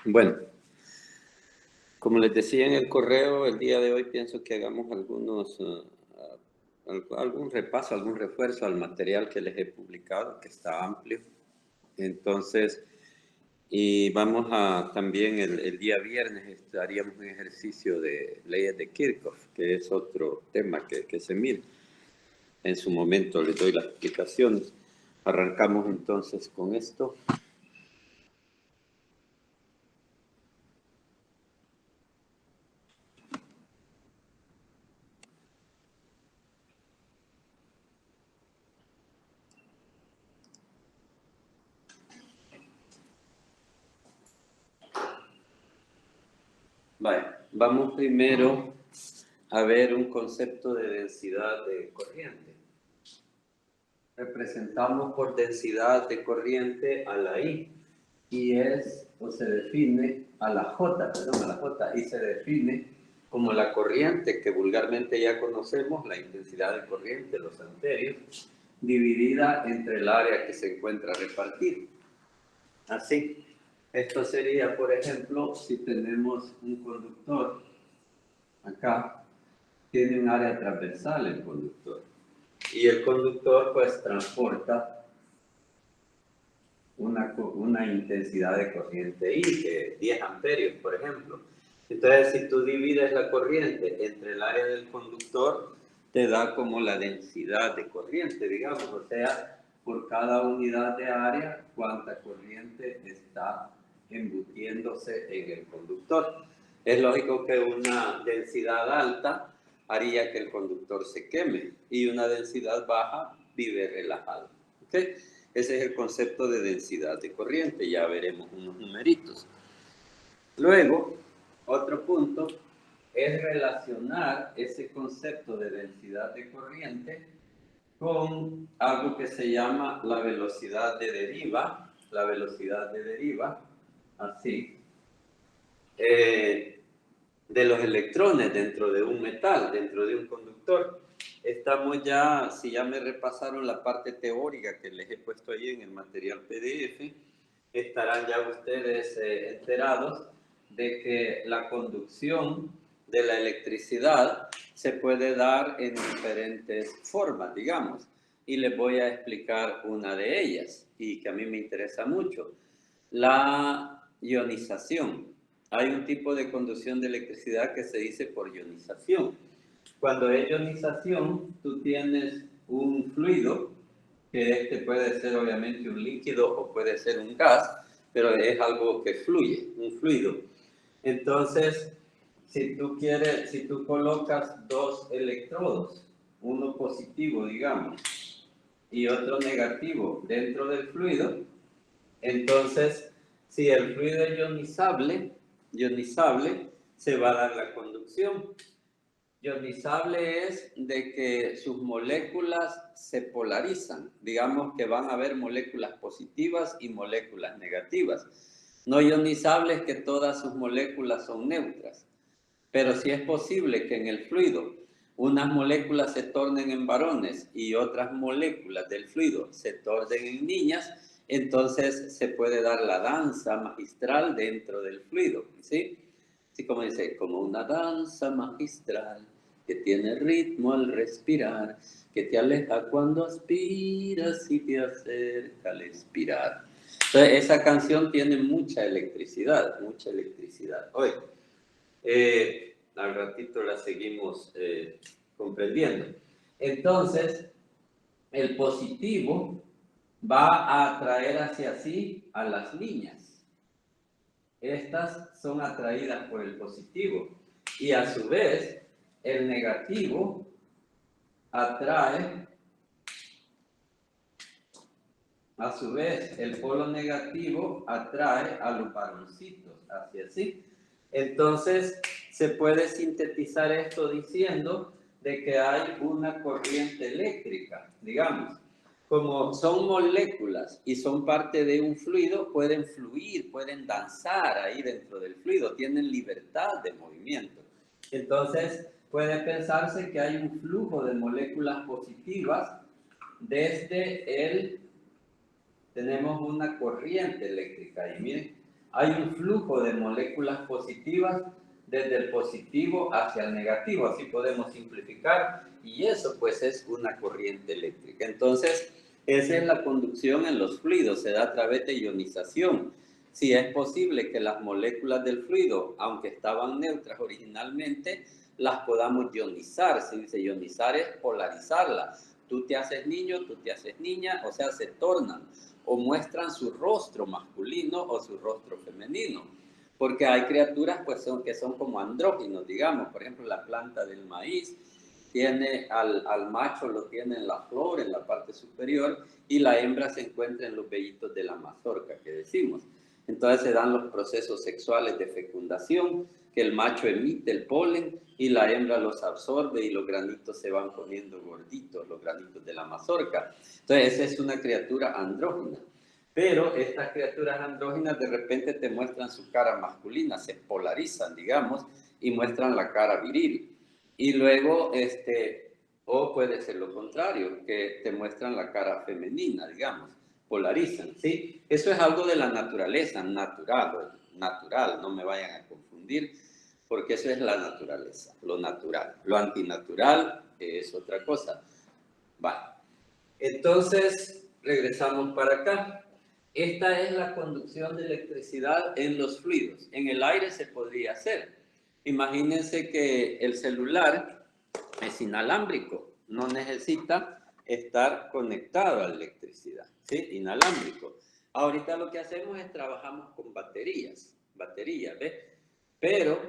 Bueno, como les decía en el correo, el día de hoy pienso que hagamos algún repaso, algún refuerzo al material que les he publicado, que está amplio. Entonces, y vamos a también el día viernes haríamos un ejercicio de leyes de Kirchhoff, que es otro tema que se mira. En su momento les doy las explicaciones. Arrancamos entonces con esto. Vale, vamos primero a ver un concepto de densidad de corriente. Representamos por densidad de corriente a la I y se define a la J, y se define como la corriente que vulgarmente ya conocemos, la intensidad de corriente, los amperios, dividida entre el área que se encuentra repartida. Así, esto sería, por ejemplo, si tenemos un conductor acá, tiene un área transversal el conductor. Y el conductor pues transporta una intensidad de corriente I, que es 10 amperios, por ejemplo. Entonces, si tú divides la corriente entre el área del conductor, te da como la densidad de corriente, digamos, o sea, por cada unidad de área, cuánta corriente está embutiéndose en el conductor. Es lógico que una densidad alta haría que el conductor se queme y una densidad baja vive relajado. ¿Okay? Ese es el concepto de densidad de corriente. Ya veremos unos numeritos. Luego, otro punto es relacionar ese concepto de densidad de corriente con algo que se llama la velocidad de deriva. La velocidad de deriva, así, de los electrones dentro de un metal, dentro de un conductor. Estamos ya, si ya me repasaron la parte teórica que les he puesto ahí en el material PDF, estarán ya ustedes enterados de que la conducción de la electricidad se puede dar en diferentes formas, digamos, y les voy a explicar una de ellas, y que a mí me interesa mucho, la ionización. Hay un tipo de conducción de electricidad que se dice por ionización. Cuando hay ionización, tú tienes un fluido, que puede ser obviamente un líquido o puede ser un gas, pero es algo que fluye, un fluido. Entonces, si tú colocas dos electrodos, uno positivo, digamos, y otro negativo dentro del fluido, entonces, si el fluido es ionizable, se va a dar la conducción. Ionizable es de que sus moléculas se polarizan, digamos que van a haber moléculas positivas y moléculas negativas. No ionizable es que todas sus moléculas son neutras, pero sí es posible que en el fluido unas moléculas se tornen en varones y otras moléculas del fluido se tornen en niñas, entonces se puede dar la danza magistral dentro del fluido, ¿sí? Así como dice, como una danza magistral que tiene ritmo al respirar, que te aleja cuando aspiras y te acerca al expirar. Entonces, esa canción tiene mucha electricidad, mucha electricidad. Hoy, al ratito la seguimos comprendiendo. Entonces, el positivo va a atraer hacia sí a las niñas. Estas son atraídas por el positivo. Y a su vez, el negativo atrae, a su vez, el polo negativo atrae a los varoncitos, hacia sí. Entonces, se puede sintetizar esto diciendo de que hay una corriente eléctrica, digamos. Como son moléculas y son parte de un fluido, pueden fluir, pueden danzar ahí dentro del fluido, tienen libertad de movimiento. Entonces, puede pensarse que hay un flujo de moléculas positivas desde tenemos una corriente eléctrica ahí, miren, hay un flujo de moléculas positivas desde el positivo hacia el negativo, así podemos simplificar, y eso pues es una corriente eléctrica. Entonces, esa es la conducción en los fluidos, se da a través de ionización. Si es posible que las moléculas del fluido, aunque estaban neutras originalmente, las podamos ionizar. Se dice ionizar es polarizarla. Tú te haces niño, tú te haces niña, o sea, se tornan o muestran su rostro masculino o su rostro femenino. Porque hay criaturas pues, que son como andróginos, digamos. Por ejemplo, la planta del maíz tiene al macho, lo tiene en la flor, en la parte superior, y la hembra se encuentra en los vellitos de la mazorca, que decimos. Entonces se dan los procesos sexuales de fecundación, que el macho emite el polen y la hembra los absorbe y los granitos se van poniendo gorditos, los granitos de la mazorca. Entonces esa es una criatura andrógina. Pero estas criaturas andróginas de repente te muestran su cara masculina, se polarizan, digamos, y muestran la cara viril. Y luego, o puede ser lo contrario, que te muestran la cara femenina, digamos, polarizan, ¿sí? Eso es algo de la naturaleza, natural, no me vayan a confundir, porque eso es la naturaleza, lo natural. Lo antinatural es otra cosa. Vale. Entonces, regresamos para acá. Esta es la conducción de electricidad en los fluidos. En el aire se podría hacer. Imagínense que el celular es inalámbrico, no necesita estar conectado a la electricidad, ¿sí? Inalámbrico. Ahorita lo que hacemos es trabajamos con baterías, ¿ves? Pero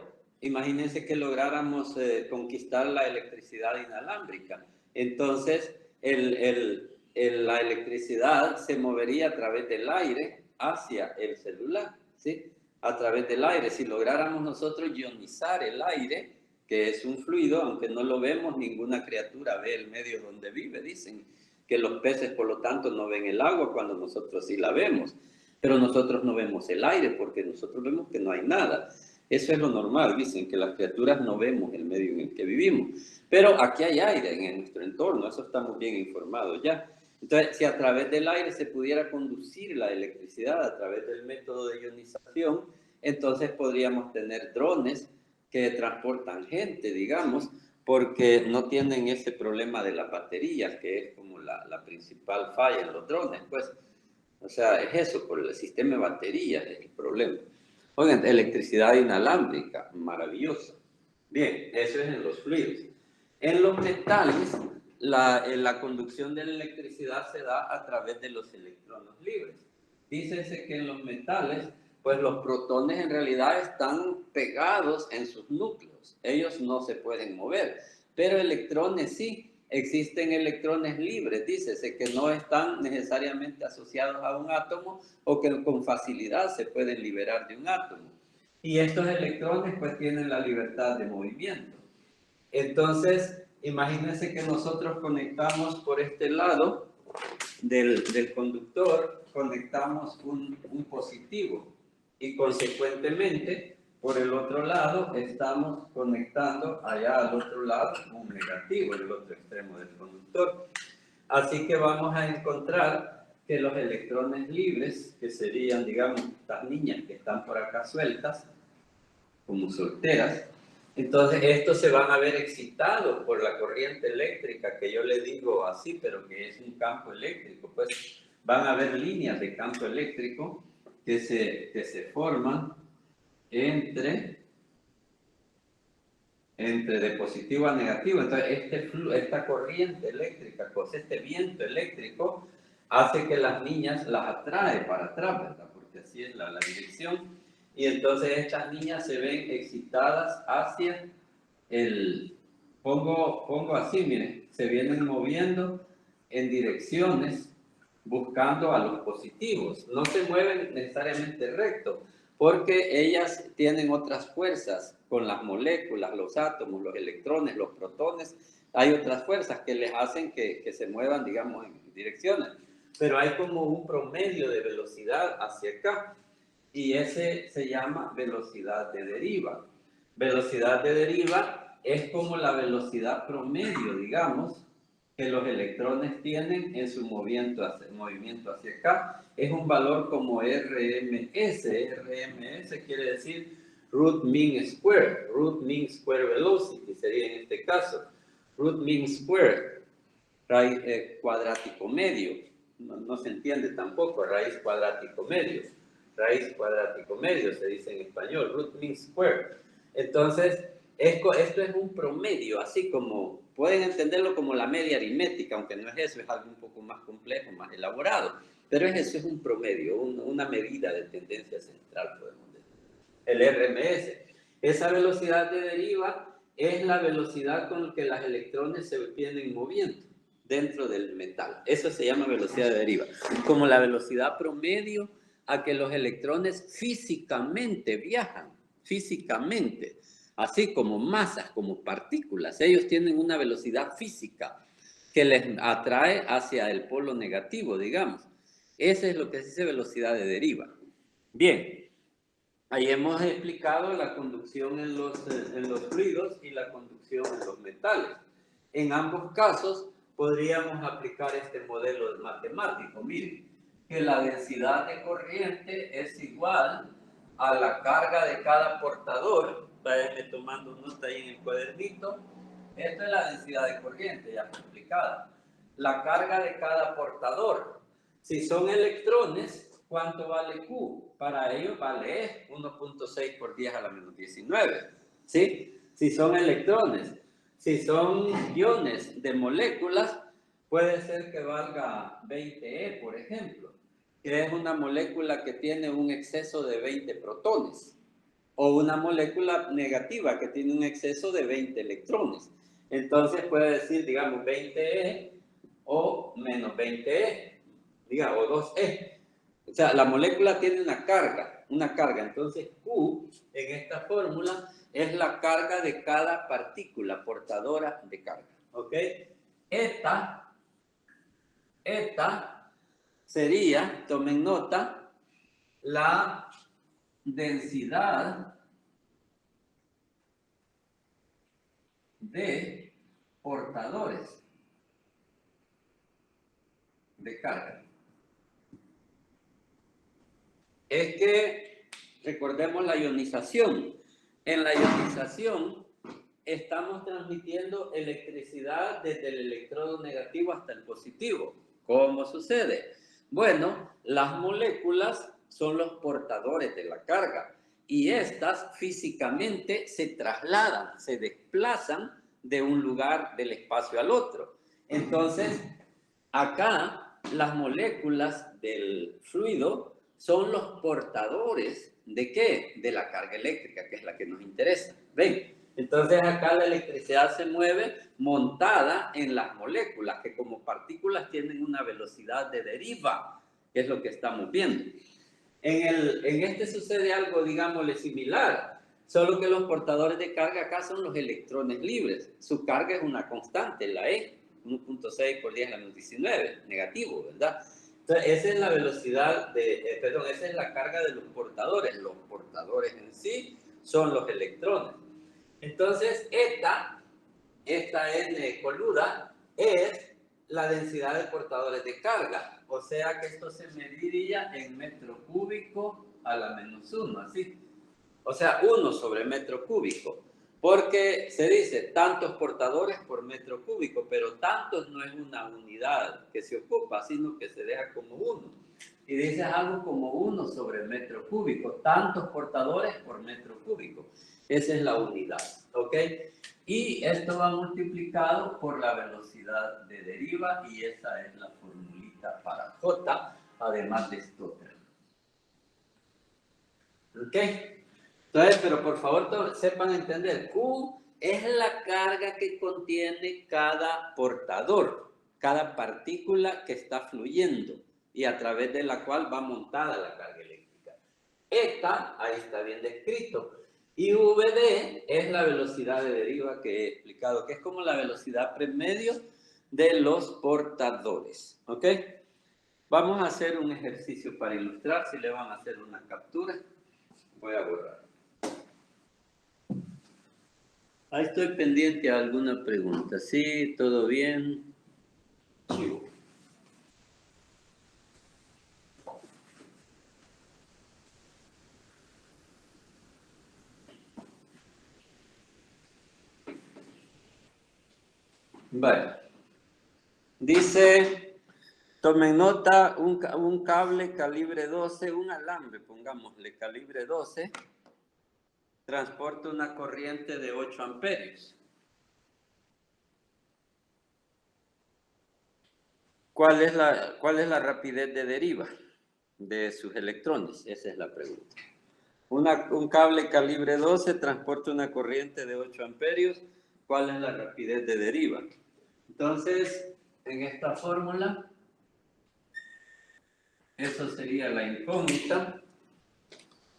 imagínense que lográramos conquistar la electricidad inalámbrica. Entonces, la electricidad se movería a través del aire hacia el celular, ¿sí? A través del aire. Si lográramos nosotros ionizar el aire, que es un fluido, aunque no lo vemos, ninguna criatura ve el medio donde vive. Dicen que los peces, por lo tanto, no ven el agua cuando nosotros sí la vemos. Pero nosotros no vemos el aire porque nosotros vemos que no hay nada. Eso es lo normal, dicen que las criaturas no vemos el medio en el que vivimos. Pero aquí hay aire en nuestro entorno, eso estamos bien informados ya. Entonces, si a través del aire se pudiera conducir la electricidad a través del método de ionización, entonces podríamos tener drones que transportan gente, digamos, porque no tienen ese problema de las baterías, que es como la principal falla en los drones, pues. O sea, es eso, por el sistema de baterías es el problema. Oigan, electricidad inalámbrica, maravillosa. Bien, eso es en los fluidos. En los metales, la conducción de la electricidad se da a través de los electrones libres. Dícese que en los metales, pues los protones en realidad están pegados en sus núcleos. Ellos no se pueden mover, pero electrones sí. Existen electrones libres, dícese, que no están necesariamente asociados a un átomo o que con facilidad se pueden liberar de un átomo. Y estos electrones pues tienen la libertad de movimiento. Entonces, imagínense que nosotros conectamos por este lado del conductor, conectamos un positivo y consecuentemente por el otro lado estamos conectando allá al otro lado un negativo, en el otro extremo del conductor. Así que vamos a encontrar que los electrones libres, que serían, digamos, estas niñas que están por acá sueltas, como solteras, entonces estos se van a ver excitados por la corriente eléctrica, que yo le digo así, pero que es un campo eléctrico, pues van a haber líneas de campo eléctrico que se forman entre de positivo a negativo. Entonces esta corriente eléctrica, pues este viento eléctrico, hace que las niñas las atrae para atrás, ¿verdad? Porque así es la dirección. Y entonces estas niñas se ven excitadas hacia pongo así, miren, se vienen moviendo en direcciones buscando a los positivos. No se mueven necesariamente recto, porque ellas tienen otras fuerzas con las moléculas, los átomos, los electrones, los protones. Hay otras fuerzas que les hacen que se muevan, digamos, en direcciones. Pero hay como un promedio de velocidad hacia acá, y ese se llama velocidad de deriva. Velocidad de deriva es como la velocidad promedio, digamos, que los electrones tienen en su movimiento hacia acá. Es un valor como RMS. RMS quiere decir root mean square. Root mean square velocity sería en este caso. Root mean square, raíz cuadrático medio. No se entiende tampoco, raíz cuadrático medio. Raíz cuadrático medio se dice en español, root mean square. Entonces, esto es un promedio, así como pueden entenderlo como la media aritmética, aunque no es eso, es algo un poco más complejo, más elaborado. Pero eso, es un promedio, una medida de tendencia central, podemos decir. El RMS. Esa velocidad de deriva es la velocidad con la que los electrones se vienen moviendo dentro del metal. Eso se llama velocidad de deriva. Como la velocidad promedio a que los electrones físicamente viajan, físicamente, así como masas, como partículas. Ellos tienen una velocidad física que les atrae hacia el polo negativo, digamos. Ese es lo que se dice velocidad de deriva. Bien, ahí hemos explicado la conducción en los fluidos y la conducción en los metales. En ambos casos podríamos aplicar este modelo matemático. Miren, que la densidad de corriente es igual a la carga de cada portador. Váyanme tomando nota ahí en el cuadernito. Esta es la densidad de corriente, ya está explicada. La carga de cada portador. Si son electrones, ¿cuánto vale Q? Para ellos vale 1.6 por 10 a la menos 19. ¿Sí? Si son electrones. Si son iones de moléculas, puede ser que valga 20E, por ejemplo, que es una molécula que tiene un exceso de 20 protones, o una molécula negativa que tiene un exceso de 20 electrones. Entonces puede decir, digamos, 20E o menos 20E, diga, o 2E. O sea, la molécula tiene una carga. Entonces, Q, en esta fórmula, es la carga de cada partícula portadora de carga. ¿Ok? Esta sería, tomen nota, la densidad de portadores de carga. Es que recordemos la ionización. En la ionización estamos transmitiendo electricidad desde el electrodo negativo hasta el positivo. ¿Cómo sucede? Bueno, las moléculas son los portadores de la carga y estas físicamente se trasladan, se desplazan de un lugar del espacio al otro. Entonces, acá las moléculas del fluido son los portadores ¿de qué? De la carga eléctrica, que es la que nos interesa. ¿Ven? Entonces acá la electricidad se mueve montada en las moléculas, que como partículas tienen una velocidad de deriva, que es lo que estamos viendo. En este sucede algo, digámosle, similar, solo que los portadores de carga acá son los electrones libres. Su carga es una constante, la E, 1.6 por 10 a la menos 19, negativo, ¿verdad? Entonces, esa es la velocidad esa es la carga de los portadores. Los portadores en sí son los electrones. Entonces, esta N coluda es la densidad de portadores de carga. O sea que esto se mediría en metro cúbico a la menos 1, así. O sea, 1 sobre metro cúbico. Porque se dice tantos portadores por metro cúbico, pero tantos no es una unidad que se ocupa, sino que se deja como 1. Y dice algo como 1 sobre metro cúbico, tantos portadores por metro cúbico. Esa es la unidad, ¿ok? Y esto va multiplicado por la velocidad de deriva y esa es la formulita para J, además de esto. ¿Ok? Entonces, pero por favor sepan entender, Q es la carga que contiene cada portador, cada partícula que está fluyendo y a través de la cual va montada la carga eléctrica. Esta, ahí está bien descrito. Y VD es la velocidad de deriva que he explicado, que es como la velocidad promedio de los portadores. ¿Ok? Vamos a hacer un ejercicio para ilustrar, si le van a hacer una captura. Voy a borrar. Ahí estoy pendiente a alguna pregunta. Sí, todo bien. archivo. Vale. Dice, tomen nota, un cable calibre 12, un alambre, pongámosle calibre 12, transporta una corriente de 8 amperios. ¿Cuál es la rapidez de deriva de sus electrones? Esa es la pregunta. Un cable calibre 12 transporta una corriente de 8 amperios. ¿Cuál es la rapidez de deriva? Entonces, en esta fórmula, eso sería la incógnita.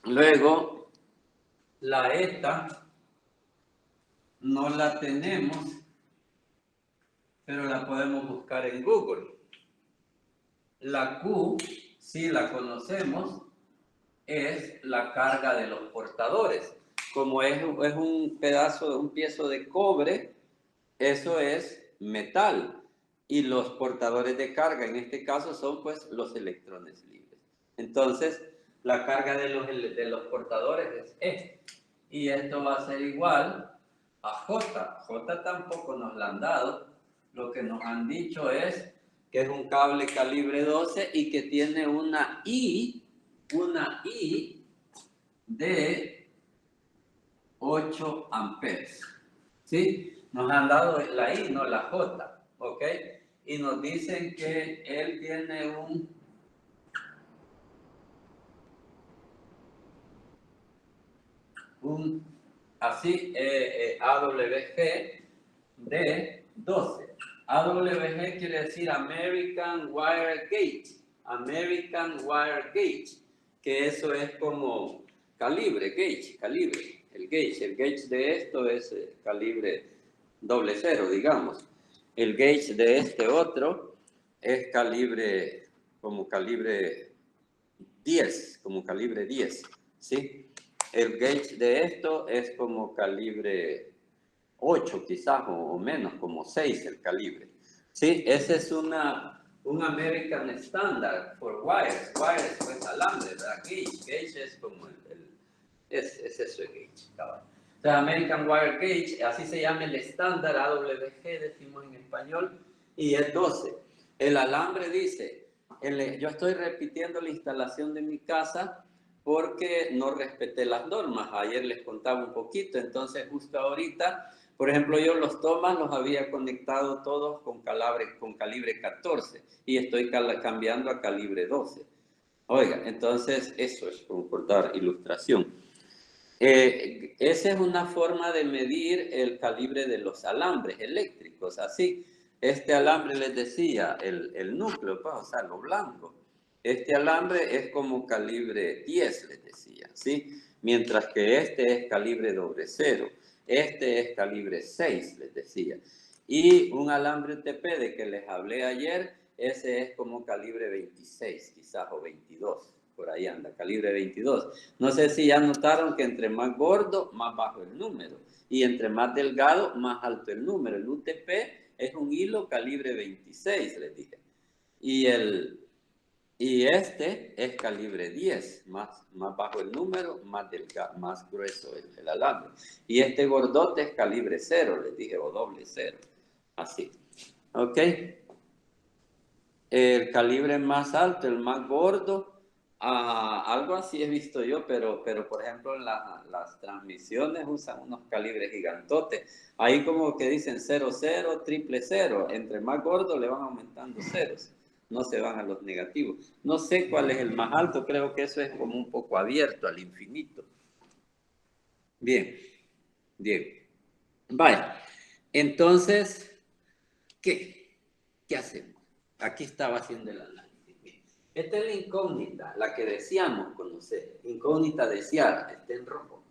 Luego, la eta no la tenemos, pero la podemos buscar en Google. La Q, sí la conocemos, es la carga de los portadores. Como es un piezo de cobre, eso es metal. Y los portadores de carga, en este caso, son pues los electrones libres. Entonces, la carga de los portadores es E. Y esto va a ser igual a J. J tampoco nos la han dado. Lo que nos han dicho es que es un cable calibre 12 y que tiene una I de 8 amperes. ¿Sí? Nos han dado la I, no la J. ¿Ok? Y nos dicen que él tiene AWG de 12. AWG quiere decir American Wire Gauge. American Wire Gauge. Que eso es como calibre. El gauge de esto es calibre 00, digamos. El gauge de este otro es calibre 10, como calibre 10, ¿sí? El gauge de esto es como calibre 8 quizás o menos, como 6 el calibre. ¿Sí? Ese es un American Standard for wires. Wires pues alambre, ¿verdad? Gauge es como es eso el gauge, cabal. O sea, American Wire Gauge, así se llama el estándar, AWG decimos en español, y es 12. El alambre dice, yo estoy repitiendo la instalación de mi casa porque no respeté las normas. Ayer les contaba un poquito, entonces justo ahorita, por ejemplo, yo los tomas los había conectado todos con calibre 14 y estoy cambiando a calibre 12. Oiga, entonces eso es por dar ilustración. Esa es una forma de medir el calibre de los alambres eléctricos. Así, este alambre les decía, el núcleo, pues, o sea, lo blanco. Este alambre es como calibre 10, les decía, ¿sí? Mientras que este es calibre 00. Este es calibre 6, les decía. Y un alambre UTP de que les hablé ayer, ese es como calibre 26, quizás, o 22. Por ahí anda, calibre 22. No sé si ya notaron que entre más gordo, más bajo el número. Y entre más delgado, más alto el número. El UTP es un hilo calibre 26, les dije. Y este es calibre 10, más bajo el número, más grueso el alambre. Y este gordote es calibre 0, les dije, o doble 0. Así. ¿Ok? El calibre más alto, el más gordo, algo así he visto yo, pero por ejemplo en las transmisiones usan unos calibres gigantotes. Ahí como que dicen 00, 000. Entre más gordo le van aumentando ceros. No se van a los negativos. No sé cuál es el más alto, creo que eso es como un poco abierto al infinito. Bien, bien. Vaya, entonces, ¿qué hacemos? Aquí estaba haciendo el análisis. Esta es la incógnita, la que deseamos conocer. Incógnita deseada, está en rojo.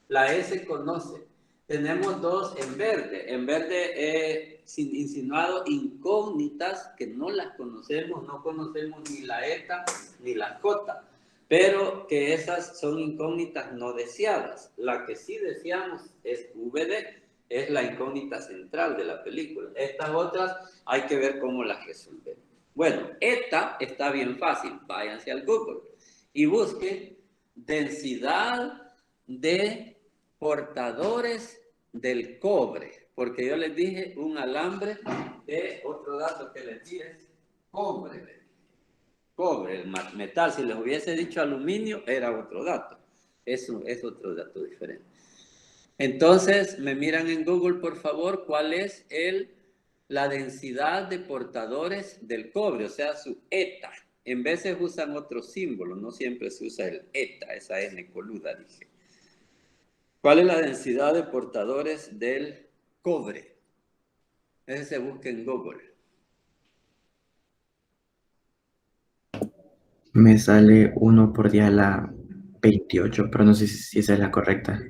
La E se conoce. Tenemos dos en verde. En verde he insinuado incógnitas que no las conocemos, no conocemos ni la eta ni la J, pero que esas son incógnitas no deseadas. La que sí deseamos es VD, Es la incógnita central de la película. Estas otras hay que ver cómo las resolvemos. Bueno, esta está bien fácil. Váyanse al Google y busquen densidad de portadores del cobre. Porque yo les dije un alambre de otro dato que les dije es cobre. Cobre, el metal. Si les hubiese dicho aluminio, era otro dato. Eso es otro dato diferente. Entonces, me miran en Google, por favor, cuál es la densidad de portadores del cobre, o sea, su eta. En veces usan otro símbolo, no siempre se usa el eta, esa N coluda, dije. ¿Cuál es la densidad de portadores del cobre? Ese se busca en Google. Me sale 1 por 10 a la 28, pero no sé si esa es la correcta.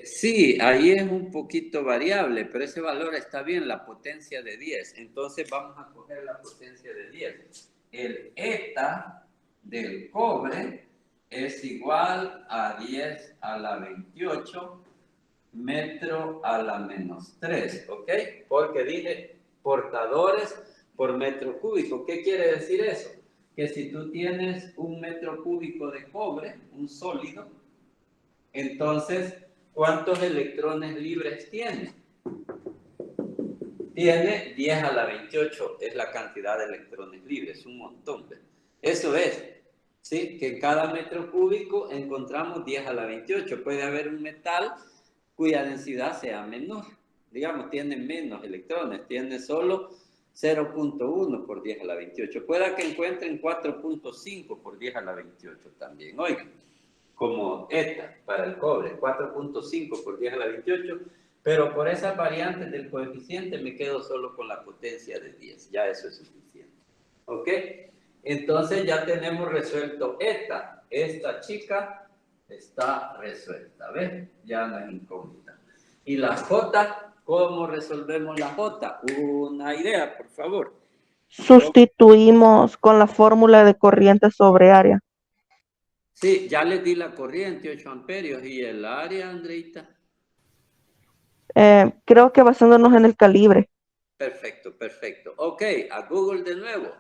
Sí, ahí es un poquito variable, pero ese valor está bien, la potencia de 10. Entonces vamos a coger la potencia de 10. El eta del cobre es igual a 10 a la 28 metro a la menos 3, ¿ok? Porque dije portadores por metro cúbico. ¿Qué quiere decir eso? Que si tú tienes un metro cúbico de cobre, un sólido, entonces, ¿cuántos electrones libres tiene? Tiene 10 a la 28, es la cantidad de electrones libres, un montón. Eso es, ¿sí? Que en cada metro cúbico encontramos 10 a la 28. Puede haber un metal cuya densidad sea menor. Digamos, tiene menos electrones, tiene solo 0.1 por 10 a la 28. Pueda que encuentren 4.5 por 10 a la 28 también. Oigan, como eta para el cobre, 4.5 por 10 a la 28, pero por esas variantes del coeficiente me quedo solo con la potencia de 10, ya eso es suficiente. ¿Ok? Entonces ya tenemos resuelto eta. Esta chica está resuelta, ¿ves? Ya no es incógnita. Y la J, ¿cómo resolvemos la J? Una idea, por favor. Sustituimos con la fórmula de corriente sobre área. Sí, ya les di la corriente, 8 amperios. ¿Y el área, Andreita? Creo que basándonos en el calibre. Perfecto, perfecto. Ok, a Google de nuevo.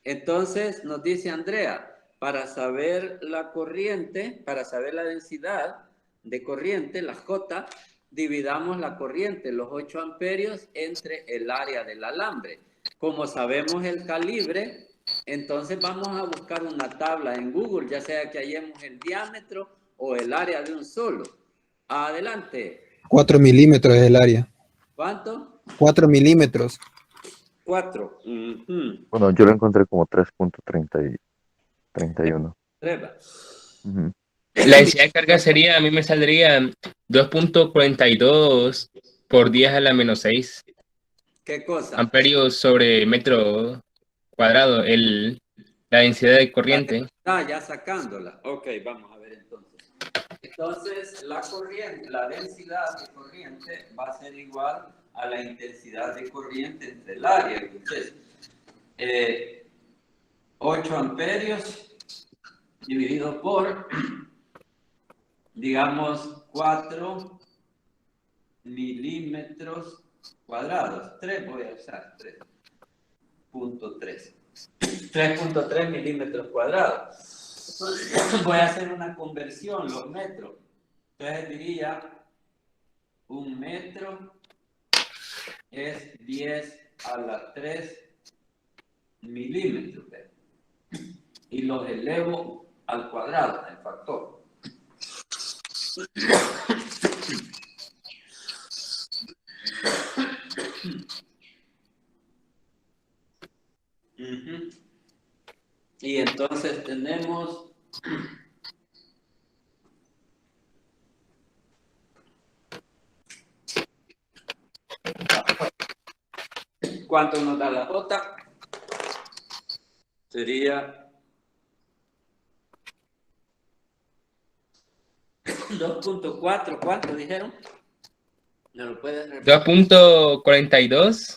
Entonces nos dice Andrea, para saber la corriente, para saber la densidad de corriente, la J, dividamos la corriente, los 8 amperios, entre el área del alambre. Como sabemos el calibre, entonces vamos a buscar una tabla en Google, ya sea que hallemos el diámetro o el área de un solo. Adelante. 4 milímetros es el área. ¿Cuánto? 4 milímetros. 4. Bueno, yo lo encontré como 3.31. La densidad de carga sería, a mí me saldría 2.42 por 10 a la menos 6 ¿Qué cosa? amperios sobre metro cuadrado, la densidad de corriente. Ya sacándola. Ok, vamos a ver entonces. Entonces, la corriente, la densidad de corriente va a ser igual a la intensidad de corriente entre el área. Entonces, 8 amperios dividido por, digamos, 4 milímetros cuadrados. 3 voy a usar, 3.3. 3.3 milímetros cuadrados. Voy a hacer una conversión, los metros. Entonces diría, un metro es 10 a la 3 milímetros. Y los elevo al cuadrado, el factor. Y entonces tenemos ¿cuánto nos da la J? Sería 2.4, ¿cuánto dijeron? ¿Me lo puedes repetir? 2.42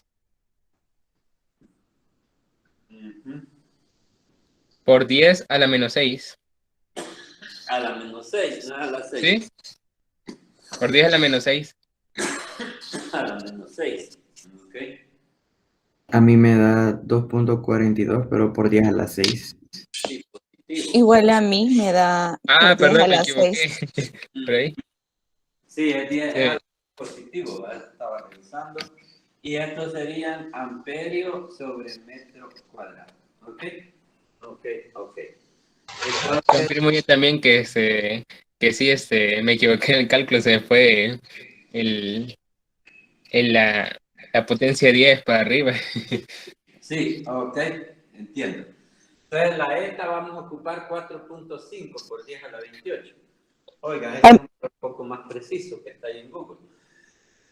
por 10 a la menos 6. A la menos 6, no a la 6. ¿Sí? Por 10 a la menos 6. A la menos 6. Ok. A mí me da 2.42, pero por 10 a la 6. Sí, positivo. Igual a mí me da Ah, por 10 perdón, a me la equivoqué. 6. Por ahí. Sí, es 10, es Sí. algo positivo, ¿verdad? Estaba revisando. Y estos serían amperio sobre metro cuadrado. ¿Ok? Ok, ok. Entonces, Confirmo yo también que sí, me equivoqué en el cálculo, se me fue el, la potencia 10 para arriba. sí, ok, entiendo. Entonces, la ETA vamos a ocupar 4.5 por 10 a la 28. Oiga, este es un poco más preciso que está ahí en Google.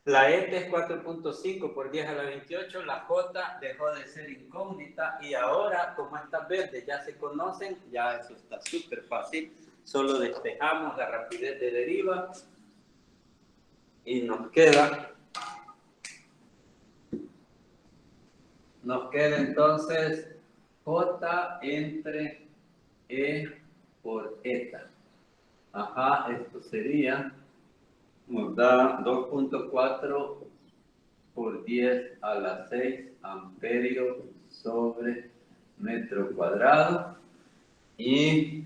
La ETA es 4.5 por 10 a la 28, la J dejó de ser incógnita y ahora, como estas verdes ya se conocen, ya eso está súper fácil. Solo despejamos la rapidez de deriva y nos queda entonces J entre E por eta. Ajá, esto sería, nos da 2.4 por 10 a la 6 amperios sobre metro cuadrado. Y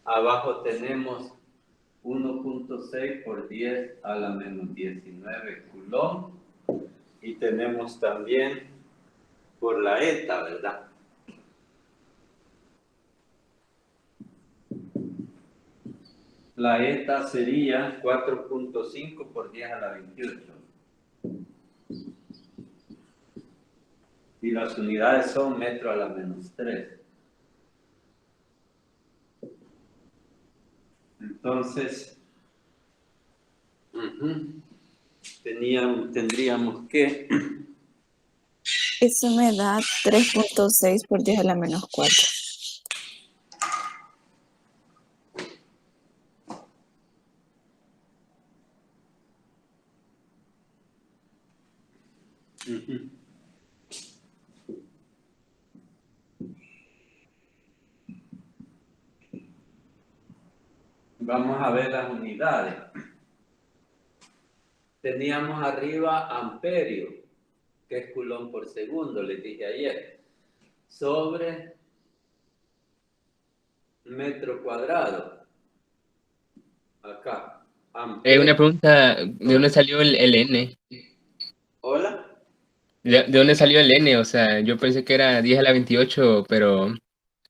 abajo tenemos 1.6 por 10 a la menos 19 coulomb. Y tenemos también por la ETA, ¿verdad? La ETA sería 4.5 por 10 a la 28. Y las unidades son metro a la menos 3. Entonces, tendríamos que... Eso me da 3.6 por 10 a la menos 4. Vamos a ver las unidades. Teníamos arriba amperio, que es coulomb por segundo, les dije ayer, sobre metro cuadrado. Acá, amperio. Una pregunta, ¿de dónde salió el N? ¿Hola? ¿De dónde salió el N? O sea, yo pensé que era 10 a la 28, pero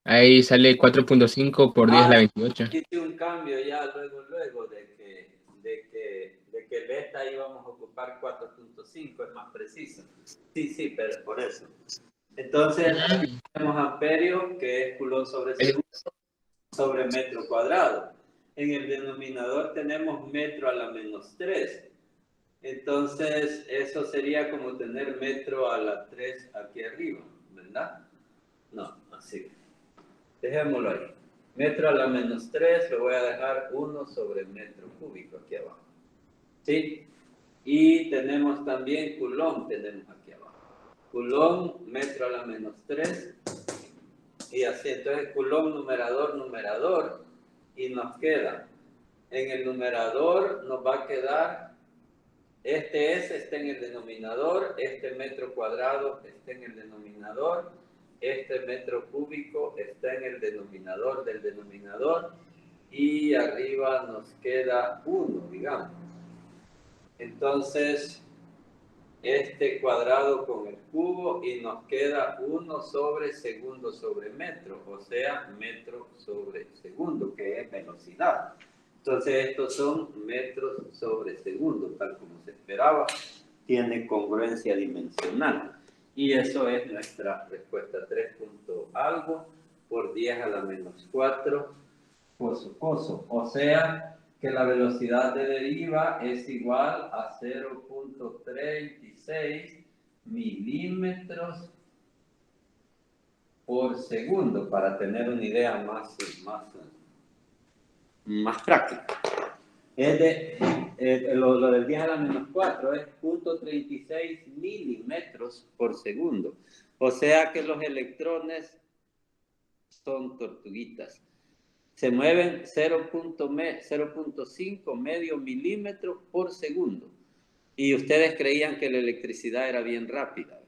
ahí sale 4.5 por 10 a la 28. Hice un cambio ya luego de que el ETA íbamos a ocupar 4.5, es más preciso. Sí, pero por eso. Entonces, aquí tenemos amperio, que es coulomb sobre segundo, sobre metro cuadrado. En el denominador tenemos metro a la menos 3. Entonces, eso sería como tener metro a la 3 aquí arriba, ¿verdad? No, así. Dejémoslo ahí. Metro a la menos 3, le voy a dejar 1 sobre metro cúbico aquí abajo. ¿Sí? Y tenemos también coulomb, tenemos aquí abajo. Coulomb, metro a la menos 3. Y así, entonces coulomb numerador, y nos queda, en el numerador nos va a quedar, este S está en el denominador, este metro cuadrado está en el denominador, este metro cúbico está en el denominador del denominador, y arriba nos queda 1, digamos. Entonces, este cuadrado con el cubo y nos queda 1 sobre segundo sobre metro, o sea, metro sobre segundo, que es velocidad. Entonces, estos son metros sobre segundo, tal como se esperaba. Tiene congruencia dimensional. Y eso es nuestra respuesta, 3 punto algo por 10 a la menos 4 coso. O sea, que la velocidad de deriva es igual a 0.36 milímetros por segundo, para tener una idea más práctica. Lo del 10 a la menos 4 es 0.36 milímetros por segundo. O sea que los electrones son tortuguitas. Se mueven 0.5 medio milímetro por segundo. Y ustedes creían que la electricidad era bien rápida.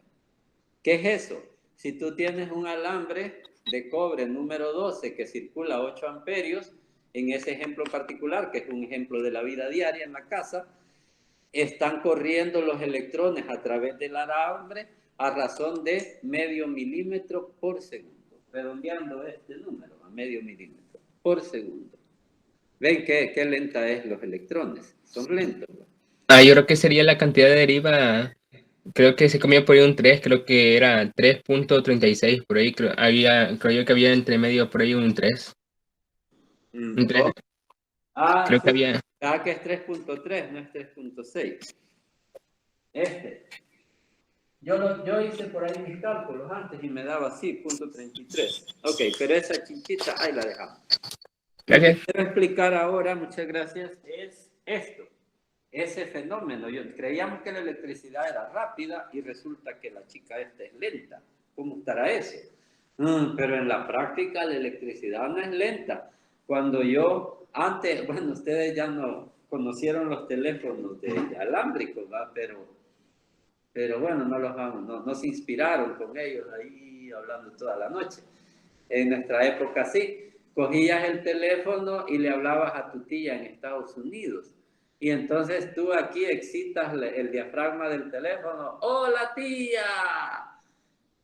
¿Qué es eso? Si tú tienes un alambre de cobre número 12 que circula a 8 amperios, en ese ejemplo particular, que es un ejemplo de la vida diaria en la casa, están corriendo los electrones a través del alambre a razón de medio milímetro por segundo, redondeando este número a medio milímetro por segundo. ¿Ven qué lenta es los electrones? Son lentos, ¿no? Yo creo que sería la cantidad de deriva. Creo que se comía por ahí un 3, creo que era 3.36, por ahí creo yo que había entre medio por ahí un 3. Un 3. Creo que Sí. había. Que es 3.3, no es 3.6. Yo hice por ahí mis cálculos antes y me daba así, 0.33. Ok, pero esa chinchita, ahí la dejamos. Gracias. Lo que quiero explicar ahora, muchas gracias, es esto. Ese fenómeno. Creíamos que la electricidad era rápida y resulta que la chica esta es lenta. ¿Cómo estará eso? Pero en la práctica la electricidad no es lenta. Cuando yo antes, bueno, ustedes ya no conocieron los teléfonos de alámbricos, ¿va? Pero bueno, no se inspiraron con ellos ahí hablando toda la noche. En nuestra época sí, cogías el teléfono y le hablabas a tu tía en Estados Unidos. Y entonces tú aquí excitas el diafragma del teléfono. ¡Hola, tía!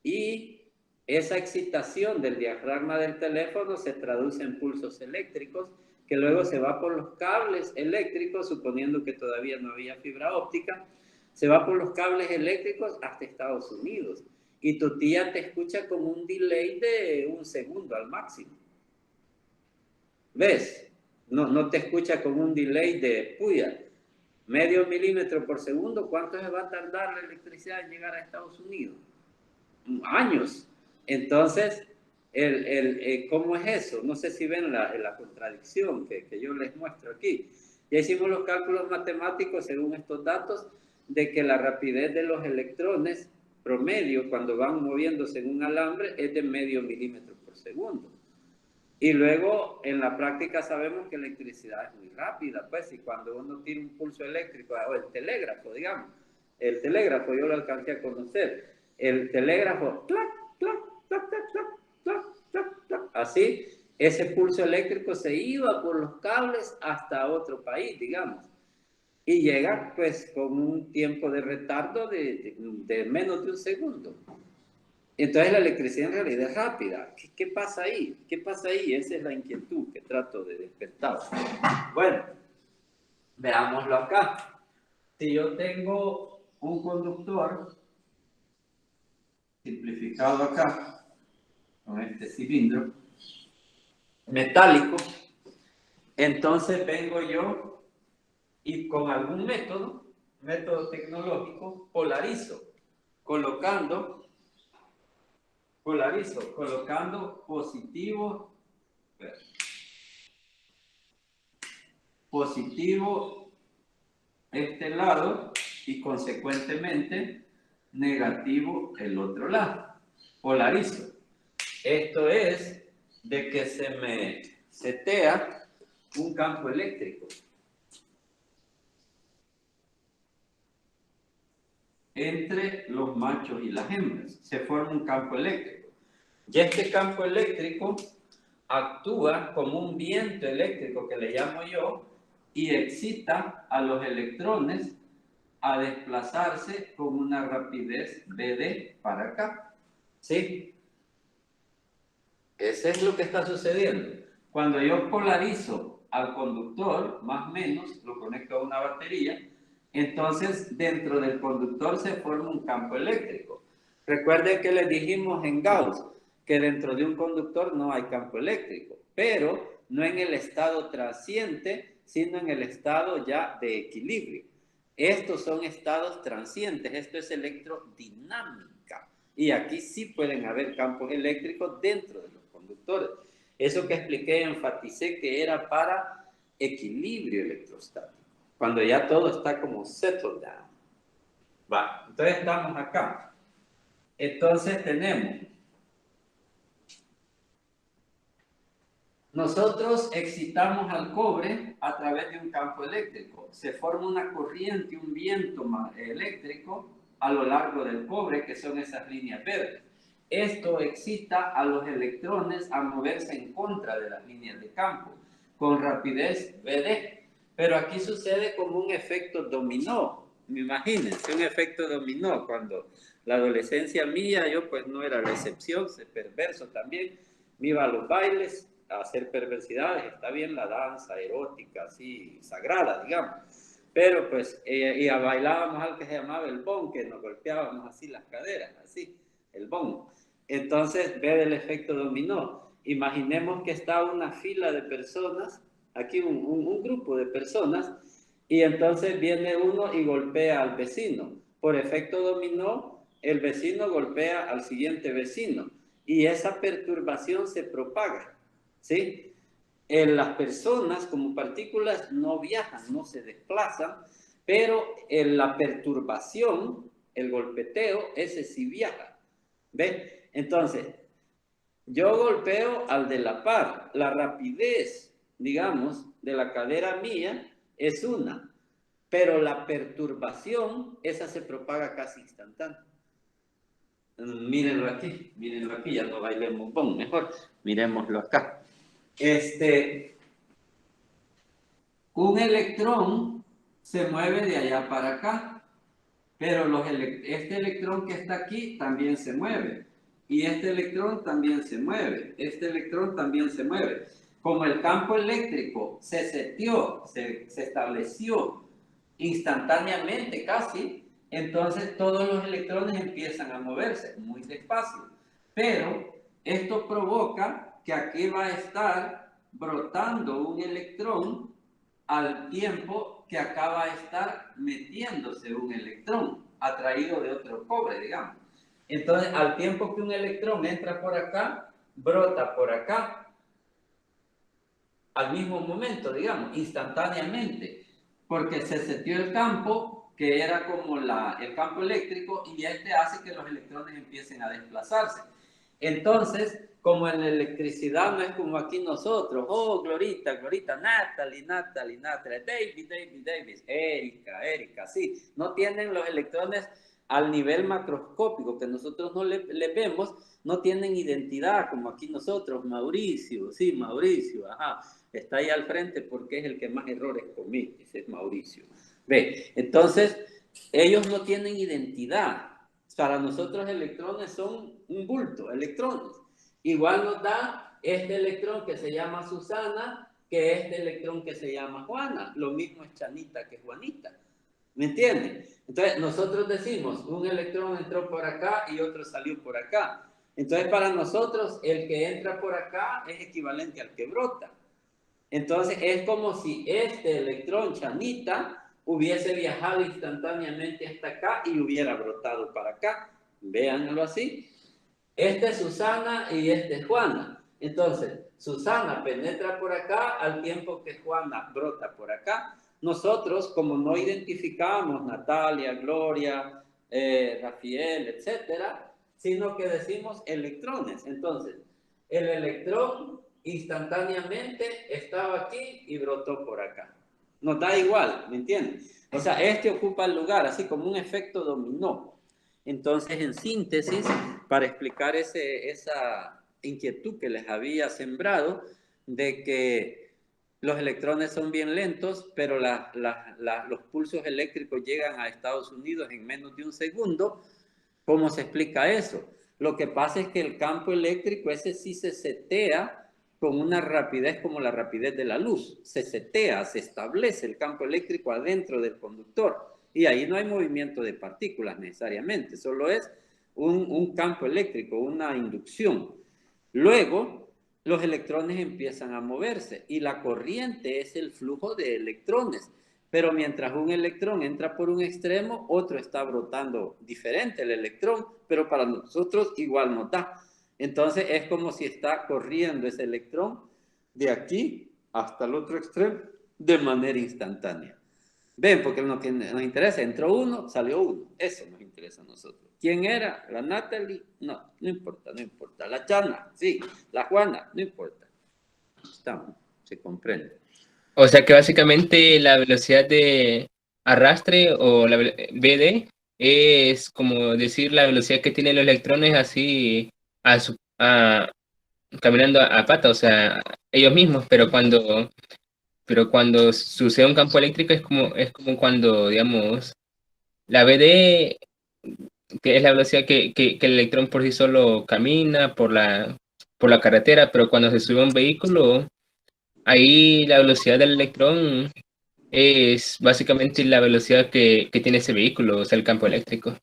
Y esa excitación del diafragma del teléfono se traduce en pulsos eléctricos que luego se va por los cables eléctricos, suponiendo que todavía no había fibra óptica, se va por los cables eléctricos hasta Estados Unidos. Y tu tía te escucha con un delay de 1 segundo al máximo. ¿Ves? No te escucha con un delay de puya, medio milímetro por segundo. ¿Cuánto se va a tardar la electricidad en llegar a Estados Unidos? Años. Entonces, ¿cómo es eso? No sé si ven la contradicción que yo les muestro aquí. Ya hicimos los cálculos matemáticos según estos datos de que la rapidez de los electrones promedio cuando van moviéndose en un alambre es de medio milímetro por segundo. Y luego en la práctica sabemos que la electricidad es muy rápida, pues, y cuando uno tiene un pulso eléctrico, o el telégrafo, digamos, el telégrafo yo lo alcancé a conocer, el telégrafo, clac, clac, clac, clac, clac, clac, clac, clac, así, ese pulso eléctrico se iba por los cables hasta otro país, digamos, y llega pues con un tiempo de retardo de menos de 1 segundo. Entonces la electricidad en realidad es rápida. ¿Qué pasa ahí? ¿Qué pasa ahí? Esa es la inquietud que trato de despertar. Bueno, veámoslo acá. Si yo tengo un conductor simplificado acá, con este cilindro metálico, entonces vengo yo y con algún método tecnológico, polarizo, colocando positivo este lado y consecuentemente negativo el otro lado. Polarizo. Esto es de que se me setea un campo eléctrico entre los machos y las hembras. Se forma un campo eléctrico. Y este campo eléctrico actúa como un viento eléctrico que le llamo yo y excita a los electrones a desplazarse con una rapidez BD para acá. ¿Sí? Ese es lo que está sucediendo. Cuando yo polarizo al conductor, más o menos, lo conecto a una batería, entonces dentro del conductor se forma un campo eléctrico. Recuerden que les dijimos en Gauss que dentro de un conductor no hay campo eléctrico, pero no en el estado transiente, sino en el estado ya de equilibrio. Estos son estados transientes, esto es electrodinámica. Y aquí sí pueden haber campos eléctricos dentro de los conductores. Eso que expliqué, enfaticé que era para equilibrio electrostático, cuando ya todo está como settled down. Va, entonces estamos acá. Entonces tenemos nosotros excitamos al cobre a través de un campo eléctrico. Se forma una corriente, un viento eléctrico a lo largo del cobre, que son esas líneas verdes. Esto excita a los electrones a moverse en contra de las líneas de campo, con rapidez VD. Pero aquí sucede como un efecto dominó. Imagínense, un efecto dominó. Cuando la adolescencia mía, yo pues no era la excepción, soy perverso también. Me iba a los bailes a hacer perversidades. Está bien la danza erótica, así, sagrada, digamos. Pero pues, y bailábamos algo que se llamaba el bon, que nos golpeábamos así las caderas, así, el bon. Entonces, ve el efecto dominó. Imaginemos que está una fila de personas, aquí un grupo de personas, y entonces viene uno y golpea al vecino. Por efecto dominó, el vecino golpea al siguiente vecino, y esa perturbación se propaga, ¿sí? Las personas como partículas no viajan, no se desplazan, pero la perturbación, el golpeteo, ese sí viaja. ¿Ven? Entonces, yo golpeo al de la par. La rapidez, digamos, de la cadera mía es una, pero la perturbación, esa se propaga casi instantáneo. Mírenlo aquí, ya no bailemos bon, mejor, miremoslo acá. Un electrón se mueve de allá para acá, pero este electrón que está aquí también se mueve, y este electrón también se mueve, este electrón también se mueve. Como el campo eléctrico se setió, se estableció instantáneamente casi, entonces todos los electrones empiezan a moverse muy despacio, pero esto provoca que aquí va a estar brotando un electrón al tiempo que acá va a estar metiéndose un electrón atraído de otro cobre, digamos. Entonces, al tiempo que un electrón entra por acá, brota por acá, al mismo momento, digamos, instantáneamente, porque se setió el campo, que era como el campo eléctrico, y este hace que los electrones empiecen a desplazarse. Entonces, como en la electricidad no es como aquí nosotros, oh, Glorita, Natalie, David, Erika, sí, no tienen los electrones al nivel macroscópico que nosotros no le vemos, no tienen identidad como aquí nosotros. Mauricio, sí, Mauricio, ajá, está ahí al frente porque es el que más errores comete, ese es Mauricio. Ve, entonces, ellos no tienen identidad. Para nosotros electrones son un bulto, electrones. Igual nos da este electrón que se llama Susana, que este electrón que se llama Juana. Lo mismo es Chanita que Juanita. ¿Me entienden? Entonces, nosotros decimos, un electrón entró por acá y otro salió por acá. Entonces, para nosotros, el que entra por acá es equivalente al que brota. Entonces, es como si este electrón, Chanita, hubiese viajado instantáneamente hasta acá y hubiera brotado para acá. Véanlo así. Este es Susana y este es Juana. Entonces, Susana penetra por acá al tiempo que Juana brota por acá. Nosotros, como no identificamos Natalia, Gloria, Rafael, etcétera, sino que decimos electrones. Entonces, el electrón instantáneamente estaba aquí y brotó por acá. Nos da igual, ¿me entienden? O sea, este ocupa el lugar, así como un efecto dominó. Entonces, en síntesis, para explicar esa inquietud que les había sembrado, de que los electrones son bien lentos, pero los pulsos eléctricos llegan a Estados Unidos en menos de un segundo, ¿cómo se explica eso? Lo que pasa es que el campo eléctrico, ese sí se setea con una rapidez como la rapidez de la luz. Se setea, se establece el campo eléctrico adentro del conductor. Y ahí no hay movimiento de partículas necesariamente, solo es un campo eléctrico, una inducción. Luego, los electrones empiezan a moverse y la corriente es el flujo de electrones. Pero mientras un electrón entra por un extremo, otro está brotando diferente el electrón, pero para nosotros igual nos da. Entonces es como si está corriendo ese electrón de aquí hasta el otro extremo de manera instantánea. Ven, porque lo que nos interesa, entró uno, salió uno. Eso nos interesa a nosotros. ¿Quién era? ¿La Natalie? No importa. La Chana, sí. La Juana, no importa. Estamos, se comprende. O sea que básicamente la velocidad de arrastre o la BD es como decir la velocidad que tienen los electrones así caminando a pata, o sea, ellos mismos, pero cuando sucede un campo eléctrico es como cuando, digamos, la BD, que es la velocidad que el electrón por sí solo camina por la carretera, pero cuando se sube a un vehículo, ahí la velocidad del electrón es básicamente la velocidad que tiene ese vehículo, o sea, el campo eléctrico.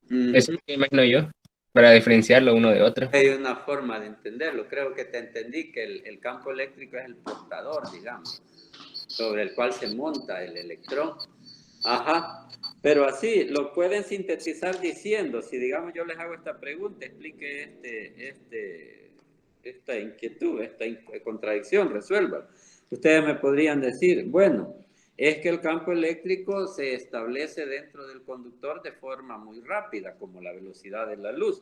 Eso me imagino yo, para diferenciarlo uno de otro. Hay una forma de entenderlo. Creo que te entendí que el campo eléctrico es el portador, digamos, sobre el cual se monta el electrón. Ajá. Pero así lo pueden sintetizar diciendo, si digamos yo les hago esta pregunta, explique esta inquietud, esta contradicción, resuelva. Ustedes me podrían decir, bueno, es que el campo eléctrico se establece dentro del conductor de forma muy rápida, como la velocidad de la luz.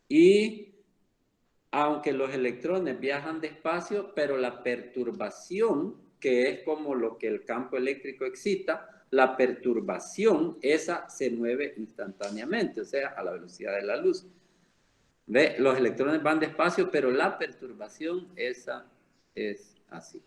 Y aunque los electrones viajan despacio, pero la perturbación, que es como lo que el campo eléctrico excita, la perturbación, esa se mueve instantáneamente, o sea, a la velocidad de la luz. ¿Ve? Los electrones van despacio, pero la perturbación, esa es así.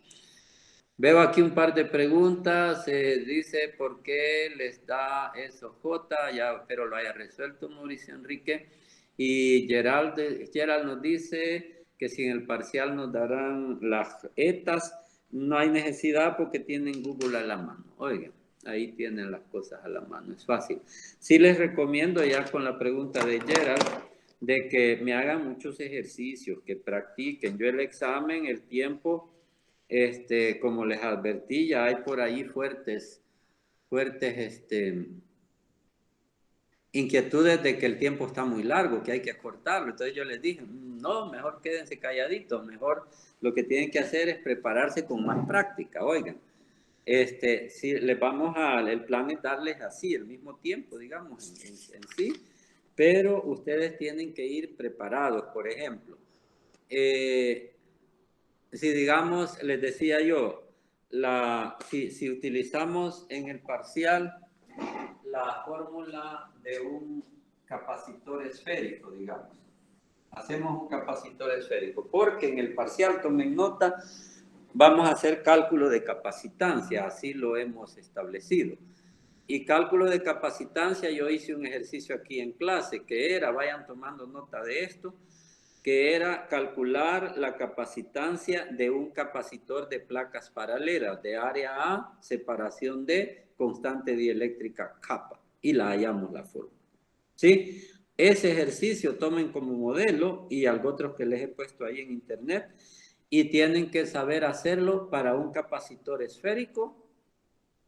Veo aquí un par de preguntas. Dice, ¿por qué les da eso J? Ya espero lo haya resuelto Mauricio Enrique. Y Gerald nos dice que si en el parcial nos darán las etas, no hay necesidad porque tienen Google a la mano. Oigan, ahí tienen las cosas a la mano, es fácil. Sí les recomiendo ya con la pregunta de Gerald, de que me hagan muchos ejercicios, que practiquen. Yo el examen, el tiempo, como les advertí, ya hay por ahí fuertes inquietudes de que el tiempo está muy largo, que hay que acortarlo. Entonces yo les dije, no, mejor quédense calladitos, mejor lo que tienen que hacer es prepararse con más práctica. Oigan, si les vamos el plan es darles así el mismo tiempo, digamos, en sí, pero ustedes tienen que ir preparados. Por ejemplo, si digamos, les decía yo, si utilizamos en el parcial la fórmula de un capacitor esférico, digamos. Hacemos un capacitor esférico, porque en el parcial, tomen nota, vamos a hacer cálculo de capacitancia, así lo hemos establecido. Y cálculo de capacitancia, yo hice un ejercicio aquí en clase, que era, vayan tomando nota de esto, que era calcular la capacitancia de un capacitor de placas paralelas, de área A, separación D, constante dieléctrica kappa, y la hallamos la fórmula. ¿Sí? Ese ejercicio tomen como modelo, y algo otro que les he puesto ahí en internet, y tienen que saber hacerlo para un capacitor esférico,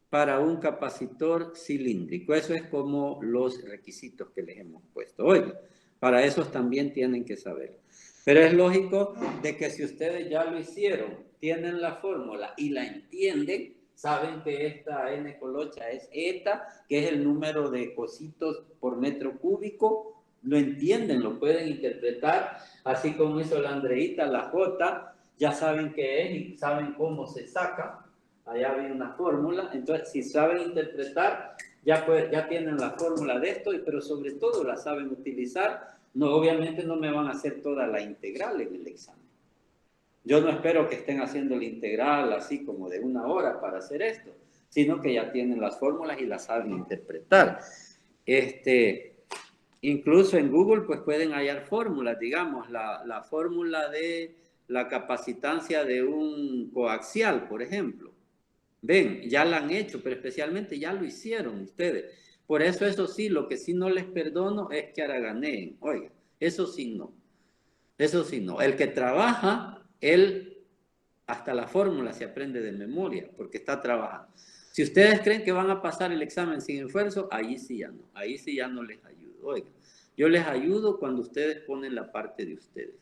para un capacitor cilíndrico. Eso es como los requisitos que les hemos puesto. Oye, para esos también tienen que saber. Pero es lógico de que si ustedes ya lo hicieron, tienen la fórmula y la entienden, saben que esta N colocha es eta, que es el número de cositos por metro cúbico, lo entienden, lo pueden interpretar, así como hizo la Andreita, la J, ya saben qué es y saben cómo se saca. Allá había una fórmula, entonces si saben interpretar, ya tienen la fórmula de esto, pero sobre todo la saben utilizar. No, obviamente no me van a hacer toda la integral en el examen. Yo no espero que estén haciendo la integral así como de 1 hora para hacer esto, sino que ya tienen las fórmulas y las saben interpretar. Incluso en Google pues pueden hallar fórmulas, digamos, la fórmula de la capacitancia de un coaxial, por ejemplo. Ven, ya la han hecho, pero especialmente ya lo hicieron ustedes. Por eso sí, lo que sí no les perdono es que haraganeen. Oiga, eso sí no. Eso sí no. El que trabaja, él hasta la fórmula se aprende de memoria, porque está trabajando. Si ustedes creen que van a pasar el examen sin esfuerzo, ahí sí ya no. Ahí sí ya no les ayudo. Oiga, yo les ayudo cuando ustedes ponen la parte de ustedes.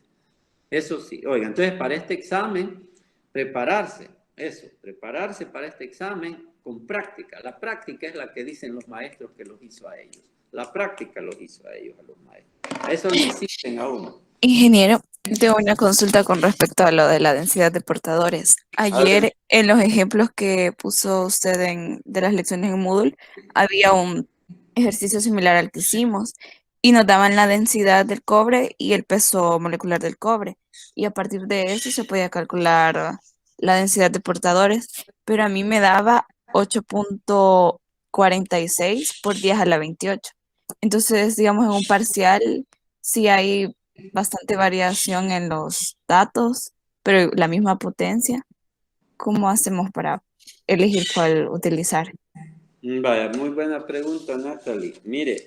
Eso sí. Oiga, entonces para este examen, prepararse. Eso, prepararse para este examen con práctica. La práctica es la que dicen los maestros que los hizo a ellos. La práctica los hizo a ellos, a los maestros. Eso lo existen a uno. Ingeniero, Tengo una consulta con respecto a lo de la densidad de portadores. Ayer, en los ejemplos que puso usted de las lecciones en Moodle, había un ejercicio similar al que hicimos y nos daban la densidad del cobre y el peso molecular del cobre. Y a partir de eso se podía calcular la densidad de portadores, pero a mí me daba 8.46 por 10 a la 28. Entonces, digamos, en un parcial, sí hay bastante variación en los datos, pero la misma potencia. ¿Cómo hacemos para elegir cuál utilizar? Vaya, muy buena pregunta, Natalie. Mire,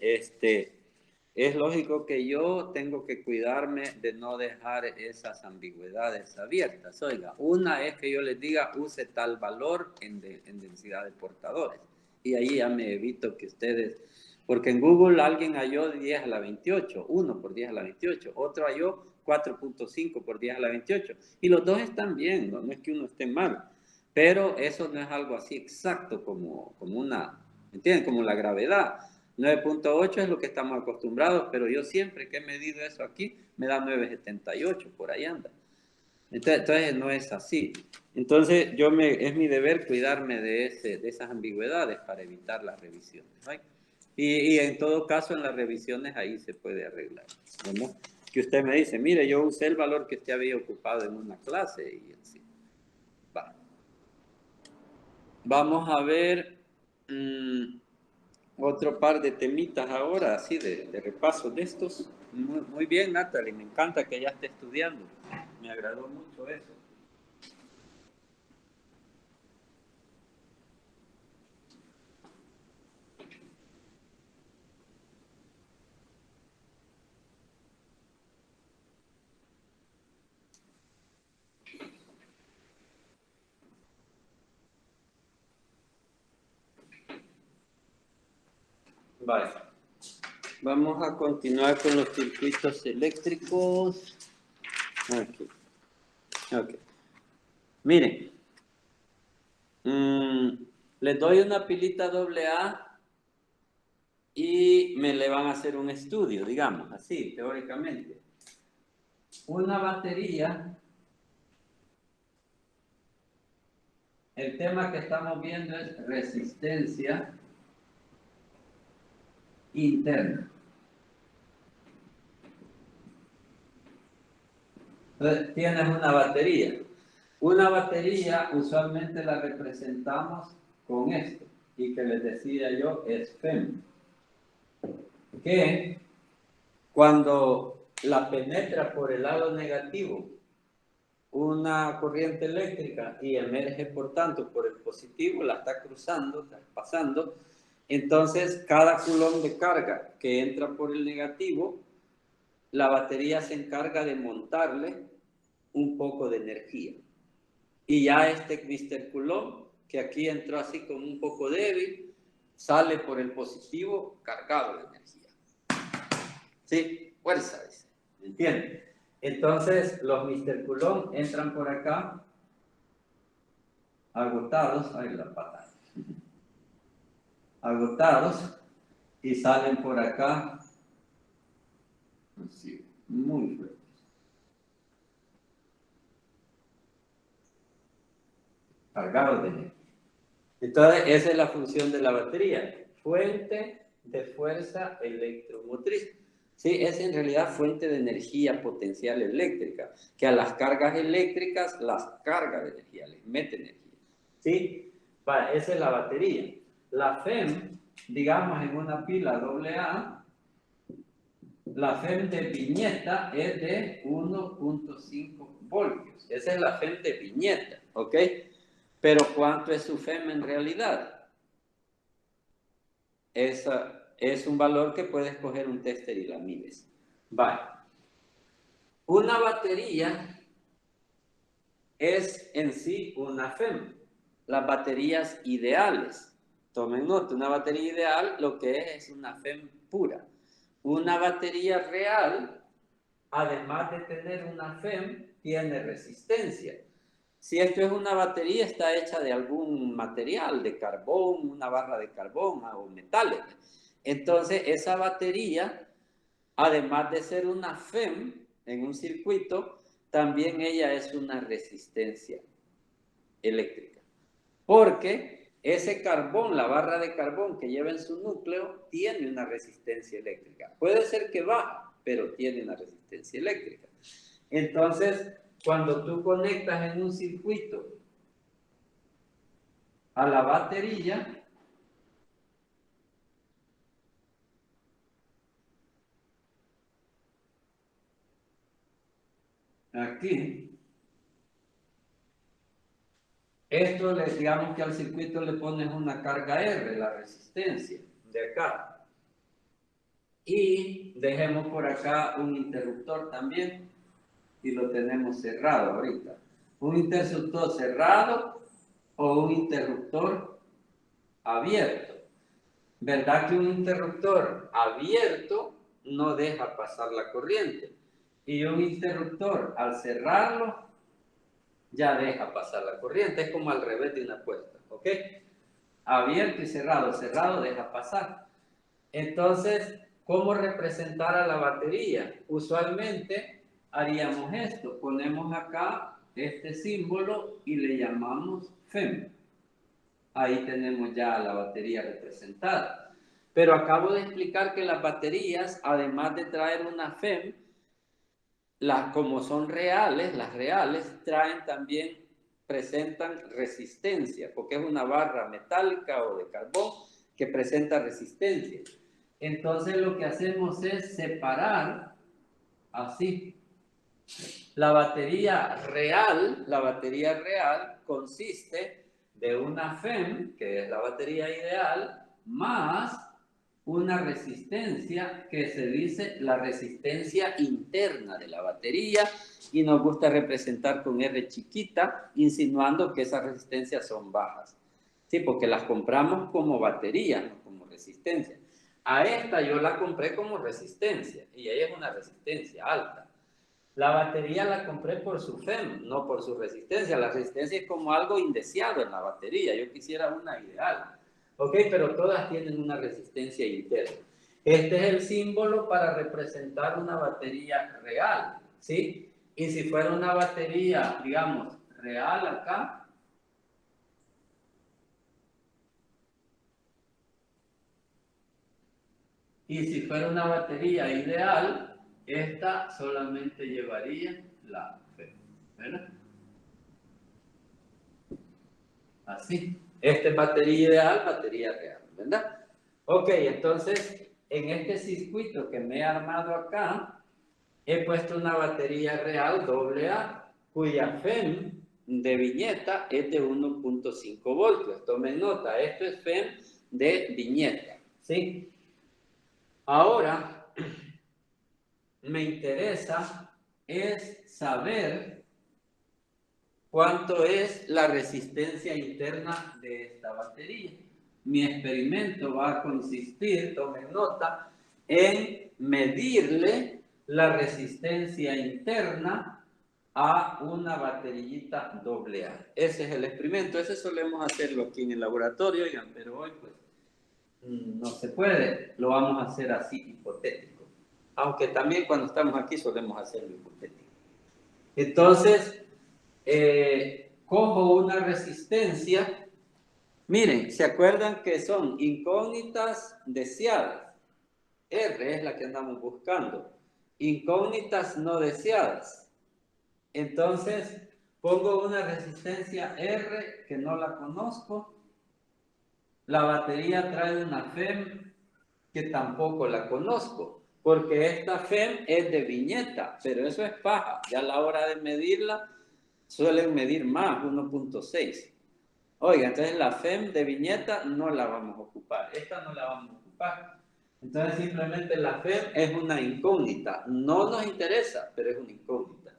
es lógico que yo tengo que cuidarme de no dejar esas ambigüedades abiertas. Oiga, una es que yo les diga, use tal valor en densidad de portadores. Y ahí ya me evito que ustedes, porque en Google alguien halló 10 a la 28, uno por 10 a la 28, otro halló 4.5 por 10 a la 28. Y los dos están bien, no es que uno esté mal. Pero eso no es algo así exacto como una, ¿entienden? Como la gravedad. 9.8 es lo que estamos acostumbrados, pero yo siempre que he medido eso aquí, me da 9.78, por ahí anda. Entonces no es así. Entonces es mi deber cuidarme de esas ambigüedades para evitar las revisiones, ¿no? Y en todo caso en las revisiones ahí se puede arreglar, ¿no? Que usted me dice, mire, yo usé el valor que usted había ocupado en una clase y así. Va. Vamos a ver otro par de temitas ahora, así de repaso de estos. Muy bien, Natalie, me encanta que ya esté estudiando. Me agradó mucho eso. Vale. Vamos a continuar con los circuitos eléctricos. Ok. Miren. Les doy una pilita AA y me le van a hacer un estudio, digamos, así, teóricamente. Una batería. El tema que estamos viendo es resistencia interna. Entonces, tienes una batería. Una batería usualmente la representamos con esto, y que les decía yo es FEM. Que cuando la penetra por el lado negativo una corriente eléctrica y emerge por tanto por el positivo, la está cruzando, está pasando, entonces cada coulomb de carga que entra por el negativo, la batería se encarga de montarle un poco de energía. Y ya este Mr. Coulomb, que aquí entró así como un poco débil, sale por el positivo cargado de energía. ¿Sí? Fuerza, dice. ¿Me entienden? Entonces, los Mr. Coulomb entran por acá, agotados, ahí la pata, agotados, y salen por acá, así, muy fuertes. Cargados de energía. Entonces, esa es la función de la batería, fuente de fuerza electromotriz. Sí, es en realidad fuente de energía potencial eléctrica, que a las cargas eléctricas las carga de energía, les mete energía. ¿Sí? Esa es la batería. La FEM, digamos en una pila AA, la FEM de viñeta es de 1.5 voltios. Esa es la FEM de viñeta, ¿ok? Pero ¿cuánto es su FEM en realidad? Esa es un valor que puedes coger un tester y la mides. Vale. Una batería es en sí una FEM. Las baterías ideales. Tomen nota, una batería ideal lo que es una FEM pura. Una batería real, además de tener una FEM, tiene resistencia. Si esto es una batería, está hecha de algún material, de carbón, una barra de carbón o metales. Entonces, esa batería, además de ser una FEM, en un circuito, también ella es una resistencia eléctrica. Porque ese carbón, la barra de carbón que lleva en su núcleo, tiene una resistencia eléctrica. Puede ser que baja, pero tiene una resistencia eléctrica. Entonces, cuando tú conectas en un circuito a la batería, aquí, esto digamos que al circuito le pones una carga R, la resistencia de acá. Y dejemos por acá un interruptor también, y lo tenemos cerrado ahorita. Un interruptor cerrado o un interruptor abierto. ¿Verdad que un interruptor abierto no deja pasar la corriente? Y un interruptor, al cerrarlo, ya deja pasar la corriente. Es como al revés de una puerta, ¿ok? Abierto y cerrado. Cerrado deja pasar. Entonces, ¿cómo representar a la batería? Usualmente haríamos esto. Ponemos acá este símbolo y le llamamos FEM. Ahí tenemos ya la batería representada. Pero acabo de explicar que las baterías, además de traer una FEM, como son reales, las reales traen también, presentan resistencia, porque es una barra metálica o de carbón que presenta resistencia. Entonces lo que hacemos es separar así. La batería real consiste de una FEM, que es la batería ideal, más una resistencia que se dice la resistencia interna de la batería, y nos gusta representar con R chiquita, insinuando que esas resistencias son bajas. Sí, porque las compramos como batería, no como resistencia. A esta yo la compré como resistencia, y ella es una resistencia alta. La batería la compré por su FEM, no por su resistencia. La resistencia es como algo indeseado en la batería. Yo quisiera una ideal. ¿Ok? Pero todas tienen una resistencia interna. Este es el símbolo para representar una batería real, ¿sí? Y si fuera una batería, digamos, real acá, y si fuera una batería ideal, esta solamente llevaría la FEM, ¿verdad? Así. Esta es batería ideal, batería real, ¿verdad? Ok, entonces, en este circuito que me he armado acá, he puesto una batería real AA, cuya FEM de viñeta es de 1.5 voltios. Tomen nota, esto es FEM de viñeta, ¿sí? Ahora, me interesa es saber cuánto es la resistencia interna de esta batería. Mi experimento va a consistir, tomen nota, en medirle la resistencia interna a una baterillita AA. Ese es el experimento. Ese solemos hacerlo aquí en el laboratorio, oigan, pero hoy pues no se puede. Lo vamos a hacer así, hipotético. Aunque también cuando estamos aquí solemos hacerlo hipotético. Entonces, cojo una resistencia. Miren, ¿se acuerdan que son incógnitas deseadas? R es la que andamos buscando. Incógnitas no deseadas. Entonces, pongo una resistencia R que no la conozco. La batería trae una FEM que tampoco la conozco, porque esta FEM es de viñeta, pero eso es paja. Ya a la hora de medirla, suelen medir más, 1.6. Oiga, entonces la FEM de viñeta no la vamos a ocupar. Esta no la vamos a ocupar. Entonces simplemente la FEM es una incógnita. No nos interesa, pero es una incógnita.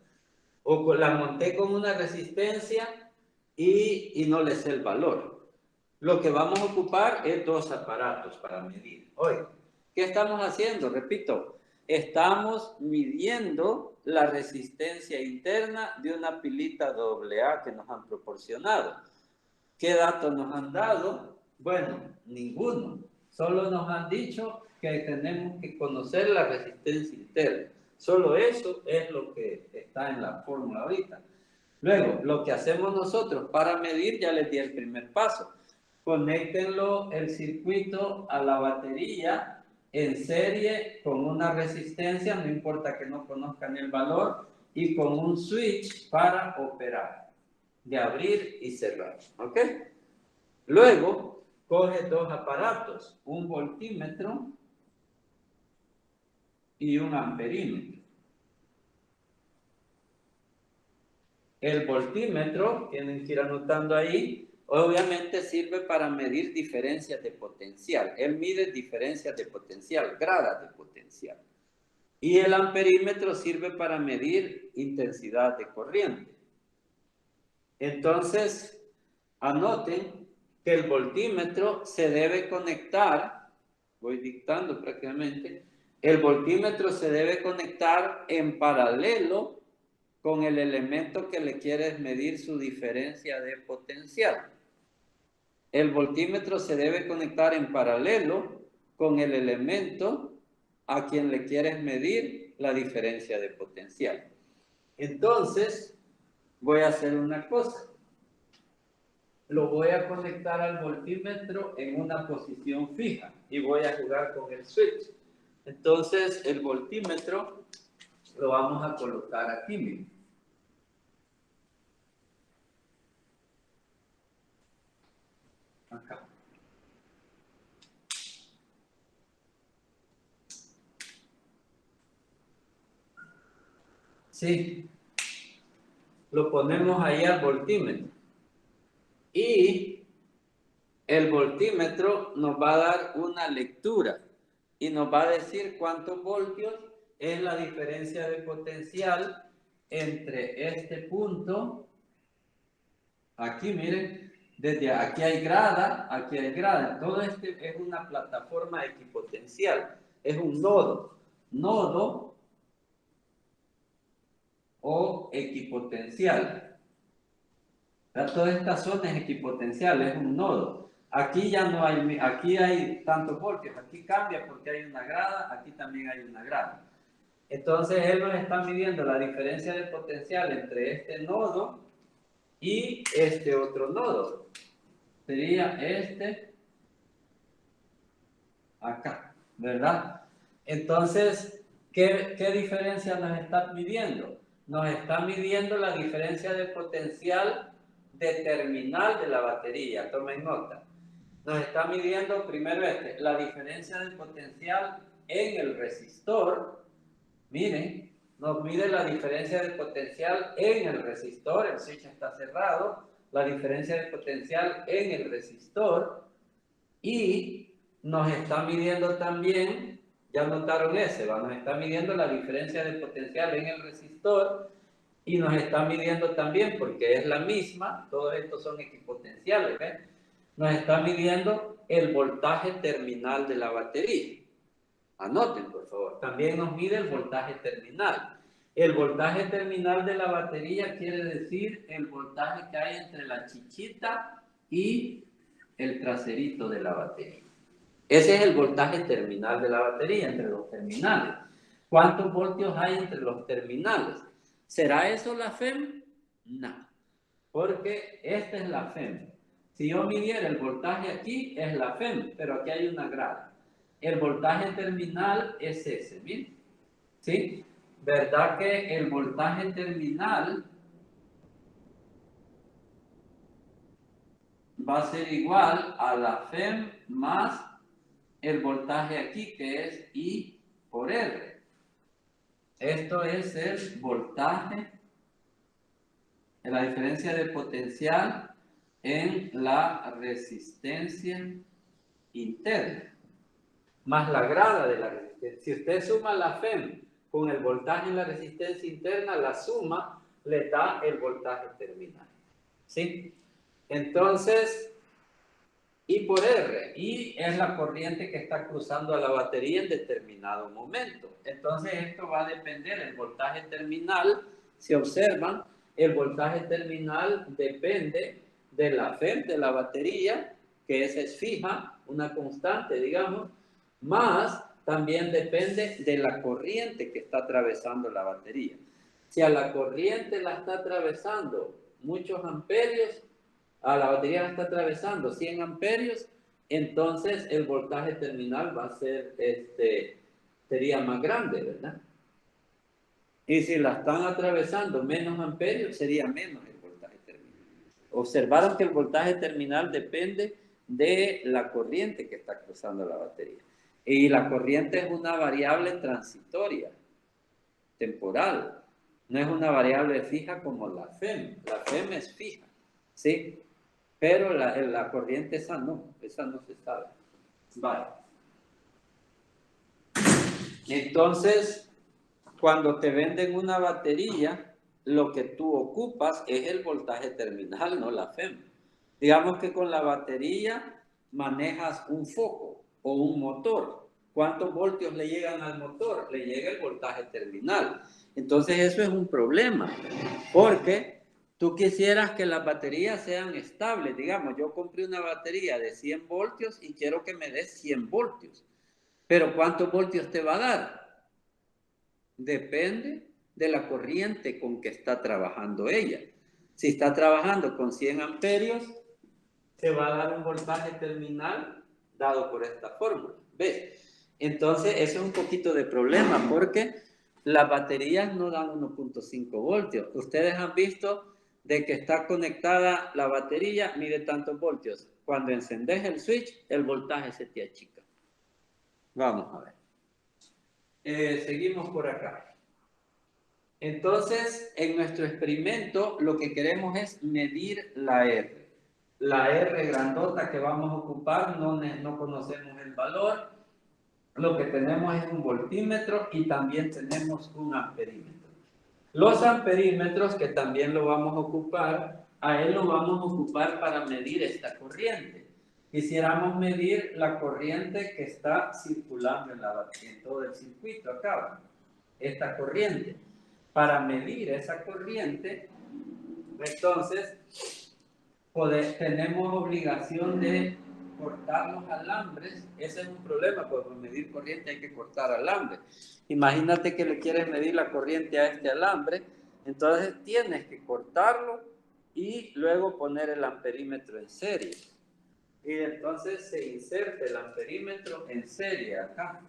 O la monté con una resistencia y no le sé el valor. Lo que vamos a ocupar es dos aparatos para medir. Oiga, ¿qué estamos haciendo? Repito, estamos midiendo la resistencia interna de una pilita AA que nos han proporcionado. ¿Qué datos nos han dado? Bueno, ninguno. Solo nos han dicho que tenemos que conocer la resistencia interna. Solo eso es lo que está en la fórmula ahorita. Luego, lo que hacemos nosotros para medir, ya les di el primer paso. Conéctenlo el circuito a la batería en serie con una resistencia, no importa que no conozcan el valor, y con un switch para operar, de abrir y cerrar, ¿ok? Luego, coge dos aparatos, un voltímetro y un amperímetro. El voltímetro, tienen que ir anotando ahí, obviamente sirve para medir diferencias de potencial. Él mide diferencias de potencial, gradas de potencial. Y el amperímetro sirve para medir intensidad de corriente. Entonces, anoten que el voltímetro se debe conectar, voy dictando prácticamente, el voltímetro se debe conectar en paralelo con el elemento que le quieres medir su diferencia de potencial. El voltímetro se debe conectar en paralelo con el elemento a quien le quieres medir la diferencia de potencial. Entonces, voy a hacer una cosa. Lo voy a conectar al voltímetro en una posición fija y voy a jugar con el switch. Entonces, el voltímetro lo vamos a colocar aquí mismo. Acá. Sí. Lo ponemos ahí al voltímetro. Y el voltímetro nos va a dar una lectura y nos va a decir cuántos voltios es la diferencia de potencial entre este punto, aquí miren, desde aquí hay grada, aquí hay grada. Todo este es una plataforma equipotencial, es un nodo o equipotencial. Toda esta zona es equipotencial, es un nodo. Aquí ya no hay, aquí hay tantos voltios, aquí cambia porque hay una grada, aquí también hay una grada. Entonces él nos está midiendo la diferencia de potencial entre este nodo y este otro nodo. Sería este acá, ¿verdad? Entonces, ¿qué diferencia nos está midiendo? Nos está midiendo la diferencia de potencial de terminal de la batería. Tomen nota. Nos está midiendo primero la diferencia de potencial en el resistor. Miren, nos mide la diferencia de potencial en el resistor. El switch está cerrado. La diferencia de potencial en el resistor. Y nos está midiendo también, ya notaron ese, nos está midiendo la diferencia de potencial en el resistor. Y nos está midiendo también, porque es la misma, todos estos son equipotenciales, ¿ves? Nos está midiendo el voltaje terminal de la batería. Anoten, por favor. También nos mide el voltaje terminal. El voltaje terminal de la batería quiere decir el voltaje que hay entre la chichita y el traserito de la batería. Ese es el voltaje terminal de la batería, entre los terminales. ¿Cuántos voltios hay entre los terminales? ¿Será eso la FEM? No, porque esta es la FEM. Si yo midiera el voltaje aquí, es la FEM, pero aquí hay una grada. El voltaje terminal es ese, ¿bien? ¿Sí? ¿Verdad que el voltaje terminal va a ser igual a la FEM más el voltaje aquí, que es I por R? Esto es el voltaje, la diferencia de potencial en la resistencia interna, más la grada de la resistencia. Si usted suma la FEM con el voltaje en la resistencia interna, la suma le da el voltaje terminal. ¿Sí? Entonces, I por R, I es la corriente que está cruzando a la batería en determinado momento. Entonces esto va a depender del voltaje terminal. Si observan, el voltaje terminal depende de la FEM de la batería, que esa es fija, una constante, digamos, más también depende de la corriente que está atravesando la batería. Si a la corriente la está atravesando muchos amperios, a la batería la está atravesando 100 amperios, entonces el voltaje terminal va a ser, sería más grande, ¿verdad? Y si la están atravesando menos amperios, sería menos el voltaje terminal. Observaron que el voltaje terminal depende de la corriente que está cruzando la batería. Y la corriente es una variable transitoria, temporal. No es una variable fija como la FEM. La FEM es fija, ¿sí? Pero la corriente esa no se sabe. Vale. Entonces, cuando te venden una batería, lo que tú ocupas es el voltaje terminal, no la FEM. Digamos que con la batería manejas un foco o un motor. ¿Cuántos voltios le llegan al motor? Le llega el voltaje terminal. Entonces eso es un problema, porque tú quisieras que las baterías sean estables. Digamos, yo compré una batería de 100 voltios y quiero que me dé 100 voltios. Pero ¿cuántos voltios te va a dar? Depende de la corriente con que está trabajando ella. Si está trabajando con 100 amperios, te va a dar un voltaje terminal dado por esta fórmula. ¿Ves? Entonces, eso es un poquito de problema porque las baterías no dan 1.5 voltios. Ustedes han visto de que está conectada la batería, mide tantos voltios. Cuando encendes el switch, el voltaje se te achica. Vamos a ver. Seguimos por acá. Entonces, en nuestro experimento, lo que queremos es medir la R. La R grandota que vamos a ocupar, no conocemos el valor. Lo que tenemos es un voltímetro y también tenemos un amperímetro. Los amperímetros, que también lo vamos a ocupar, a él lo vamos a ocupar para medir esta corriente. Quisiéramos medir la corriente que está circulando en todo el circuito acá, esta corriente. Para medir esa corriente, entonces, tenemos obligación de cortar los alambres. Ese es un problema, porque para medir corriente hay que cortar alambre. Imagínate que le quieres medir la corriente a este alambre, entonces tienes que cortarlo y luego poner el amperímetro en serie. Y entonces se inserta el amperímetro en serie acá.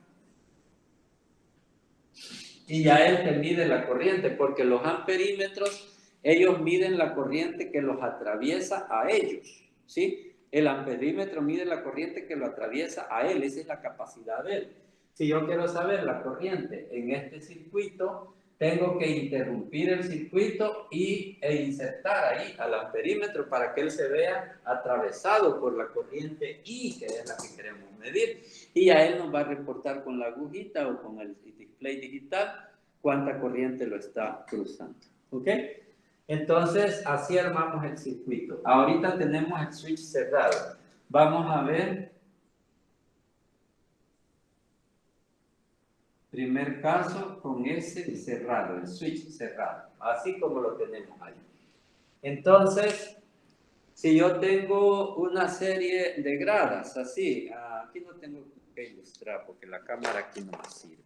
Y ya él te mide la corriente, porque los amperímetros, ellos miden la corriente que los atraviesa a ellos, ¿sí? El amperímetro mide la corriente que lo atraviesa a él, esa es la capacidad de él. Si yo quiero saber la corriente en este circuito, tengo que interrumpir el circuito e insertar ahí al amperímetro para que él se vea atravesado por la corriente I, que es la que queremos medir. Y a él nos va a reportar con la agujita o con el display digital cuánta corriente lo está cruzando. ¿Ok? Entonces, así armamos el circuito. Ahorita tenemos el switch cerrado. Vamos a ver. Primer caso con ese cerrado, el switch cerrado. Así como lo tenemos ahí. Entonces, si yo tengo una serie de gradas, así, aquí no tengo que ilustrar porque la cámara aquí no me sirve.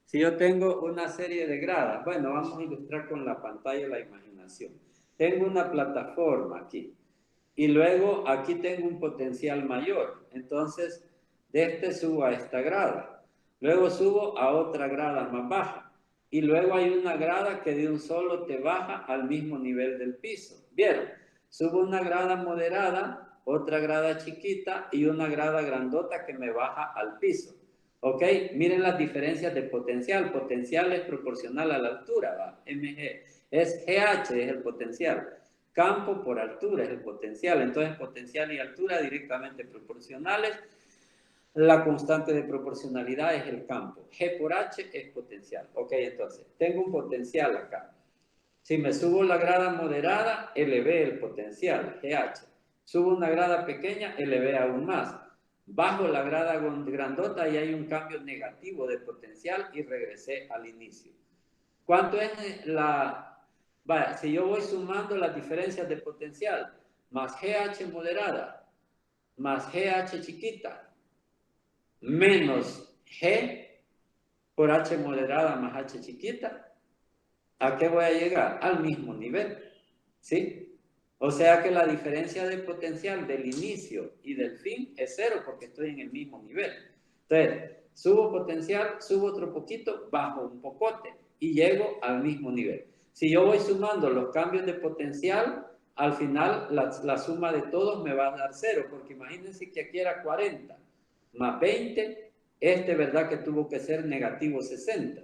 Si yo tengo una serie de gradas, bueno, vamos a ilustrar con la pantalla de la imaginación. Tengo una plataforma aquí y luego aquí tengo un potencial mayor. Entonces, de este subo a esta grada. Luego subo a otra grada más baja. Y luego hay una grada que de un solo te baja al mismo nivel del piso. ¿Vieron? Subo una grada moderada, otra grada chiquita y una grada grandota que me baja al piso. ¿Ok? Miren las diferencias de potencial. Potencial es proporcional a la altura, ¿va? MG. Es GH, es el potencial. Campo por altura es el potencial. Entonces, potencial y altura directamente proporcionales. La constante de proporcionalidad es el campo. G por H es potencial. Ok, entonces, tengo un potencial acá. Si me subo la grada moderada, elevé el potencial, GH. Subo una grada pequeña, elevé aún más. Bajo la grada grandota y hay un cambio negativo de potencial y regresé al inicio. ¿Cuánto es la...? Vaya, si yo voy sumando las diferencias de potencial, más GH moderada, más GH chiquita, menos G por H moderada más H chiquita, ¿a qué voy a llegar? Al mismo nivel, ¿sí? O sea que la diferencia de potencial del inicio y del fin es 0 porque estoy en el mismo nivel. Entonces, subo potencial, subo otro poquito, bajo un pocote y llego al mismo nivel. Si yo voy sumando los cambios de potencial, al final la suma de todos me va a dar 0, porque imagínense que aquí era 40 más 20, ¿verdad? Que tuvo que ser negativo 60.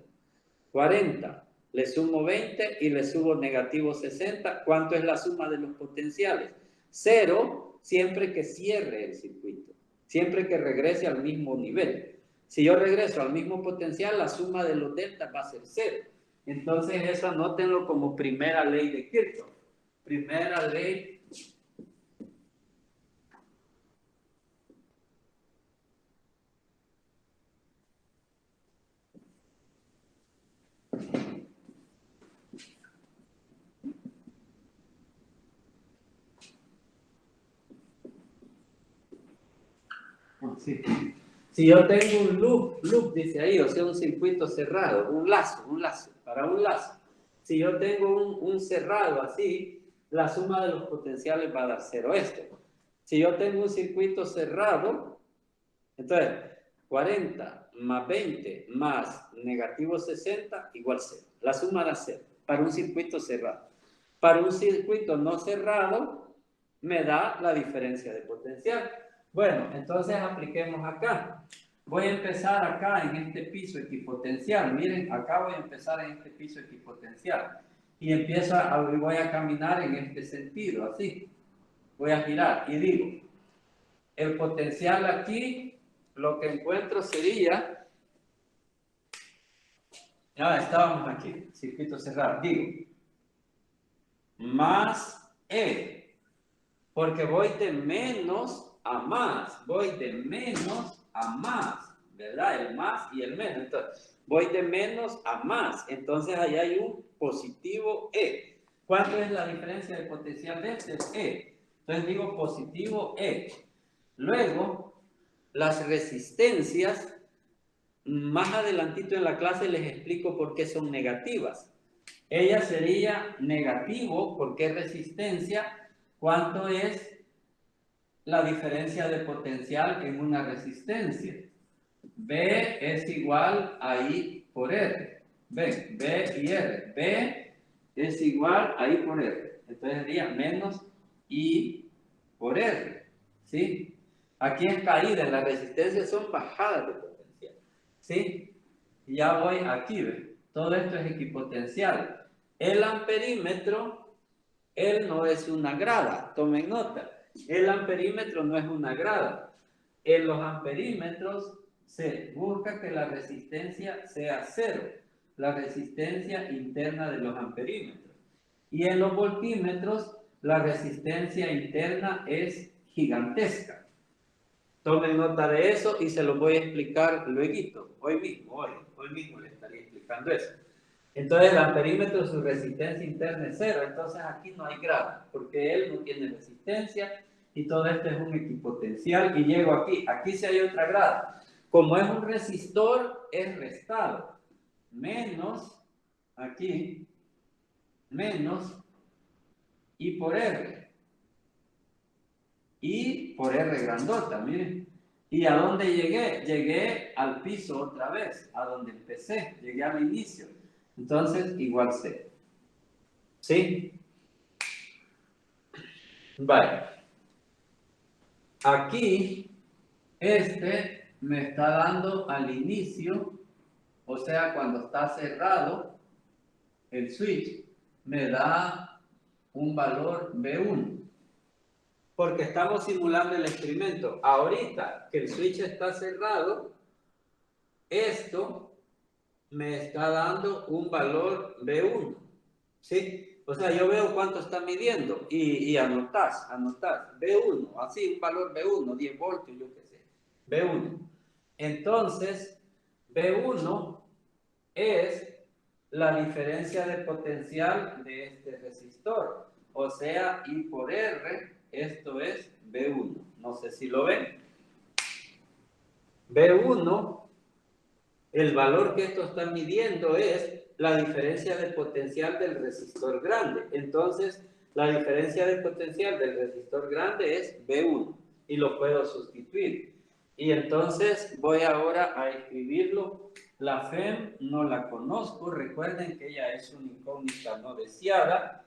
40, le sumo 20 y le subo negativo 60. ¿Cuánto es la suma de los potenciales? 0 siempre que cierre el circuito, siempre que regrese al mismo nivel. Si yo regreso al mismo potencial, la suma de los deltas va a ser 0. Entonces eso anótenlo como primera ley de Kirchhoff. Primera ley sí. Si yo tengo un loop dice ahí, o sea, un circuito cerrado, un lazo, para un lazo. Si yo tengo un cerrado así, la suma de los potenciales va a dar 0 Si yo tengo un circuito cerrado, entonces 40 más 20 más negativo 60 igual 0. La suma da 0 para un circuito cerrado. Para un circuito no cerrado, me da la diferencia de potencial. Bueno, entonces apliquemos acá. Voy a empezar acá en este piso equipotencial. Miren, acá voy a empezar en este piso equipotencial. Y voy a caminar en este sentido, así. Voy a girar y digo, el potencial aquí, lo que encuentro sería, ya estábamos aquí, circuito cerrado, digo, más E, porque voy de menos a más, ¿verdad? El más y el menos. Entonces, voy de menos a más. Entonces, ahí hay un positivo E. ¿Cuánto es la diferencia de potencial de este? E. Entonces, digo positivo E. Luego, las resistencias, más adelantito en la clase les explico por qué son negativas. Ella sería negativo, porque es resistencia. ¿Cuánto es la diferencia de potencial en una resistencia? B es igual a I por R. B y R. B es igual a I por R. Entonces sería menos I por R. ¿Sí? Aquí es caída, las resistencias son bajadas de potencial. ¿Sí? Y ya voy aquí, ¿ve? Todo esto es equipotencial. El amperímetro, él no es una grada, tomen nota. El amperímetro no es una grada. En los amperímetros se busca que la resistencia sea 0, la resistencia interna de los amperímetros. Y en los voltímetros, la resistencia interna es gigantesca. Tomen nota de eso y se lo voy a explicar luego, hoy mismo le estaría explicando eso. Entonces el amperímetro, su resistencia interna es 0, entonces aquí no hay grado, porque él no tiene resistencia y todo esto es un equipotencial y llego aquí sí hay otra grada. Como es un resistor, es restado, menos, aquí, menos I por R. I por R grandota, miren. ¿Y a dónde llegué? Llegué al piso otra vez, a donde empecé, llegué al inicio. Entonces, igual 0. ¿Sí? Vale. Aquí, me está dando al inicio, o sea, cuando está cerrado el switch, me da un valor B1. Porque estamos simulando el experimento. Ahorita que el switch está cerrado, esto me está dando un valor B1. ¿Sí? O sea, yo veo cuánto está midiendo y anotás. B1, así un valor B1, 10 voltios, yo qué sé. B1. Entonces, B1 es la diferencia de potencial de este resistor. O sea, I por R, esto es B1. No sé si lo ven. B1 El valor que esto está midiendo es la diferencia de potencial del resistor grande. Entonces, la diferencia de potencial del resistor grande es V1 y lo puedo sustituir. Y entonces voy ahora a escribirlo. La FEM no la conozco. Recuerden que ella es una incógnita no deseada.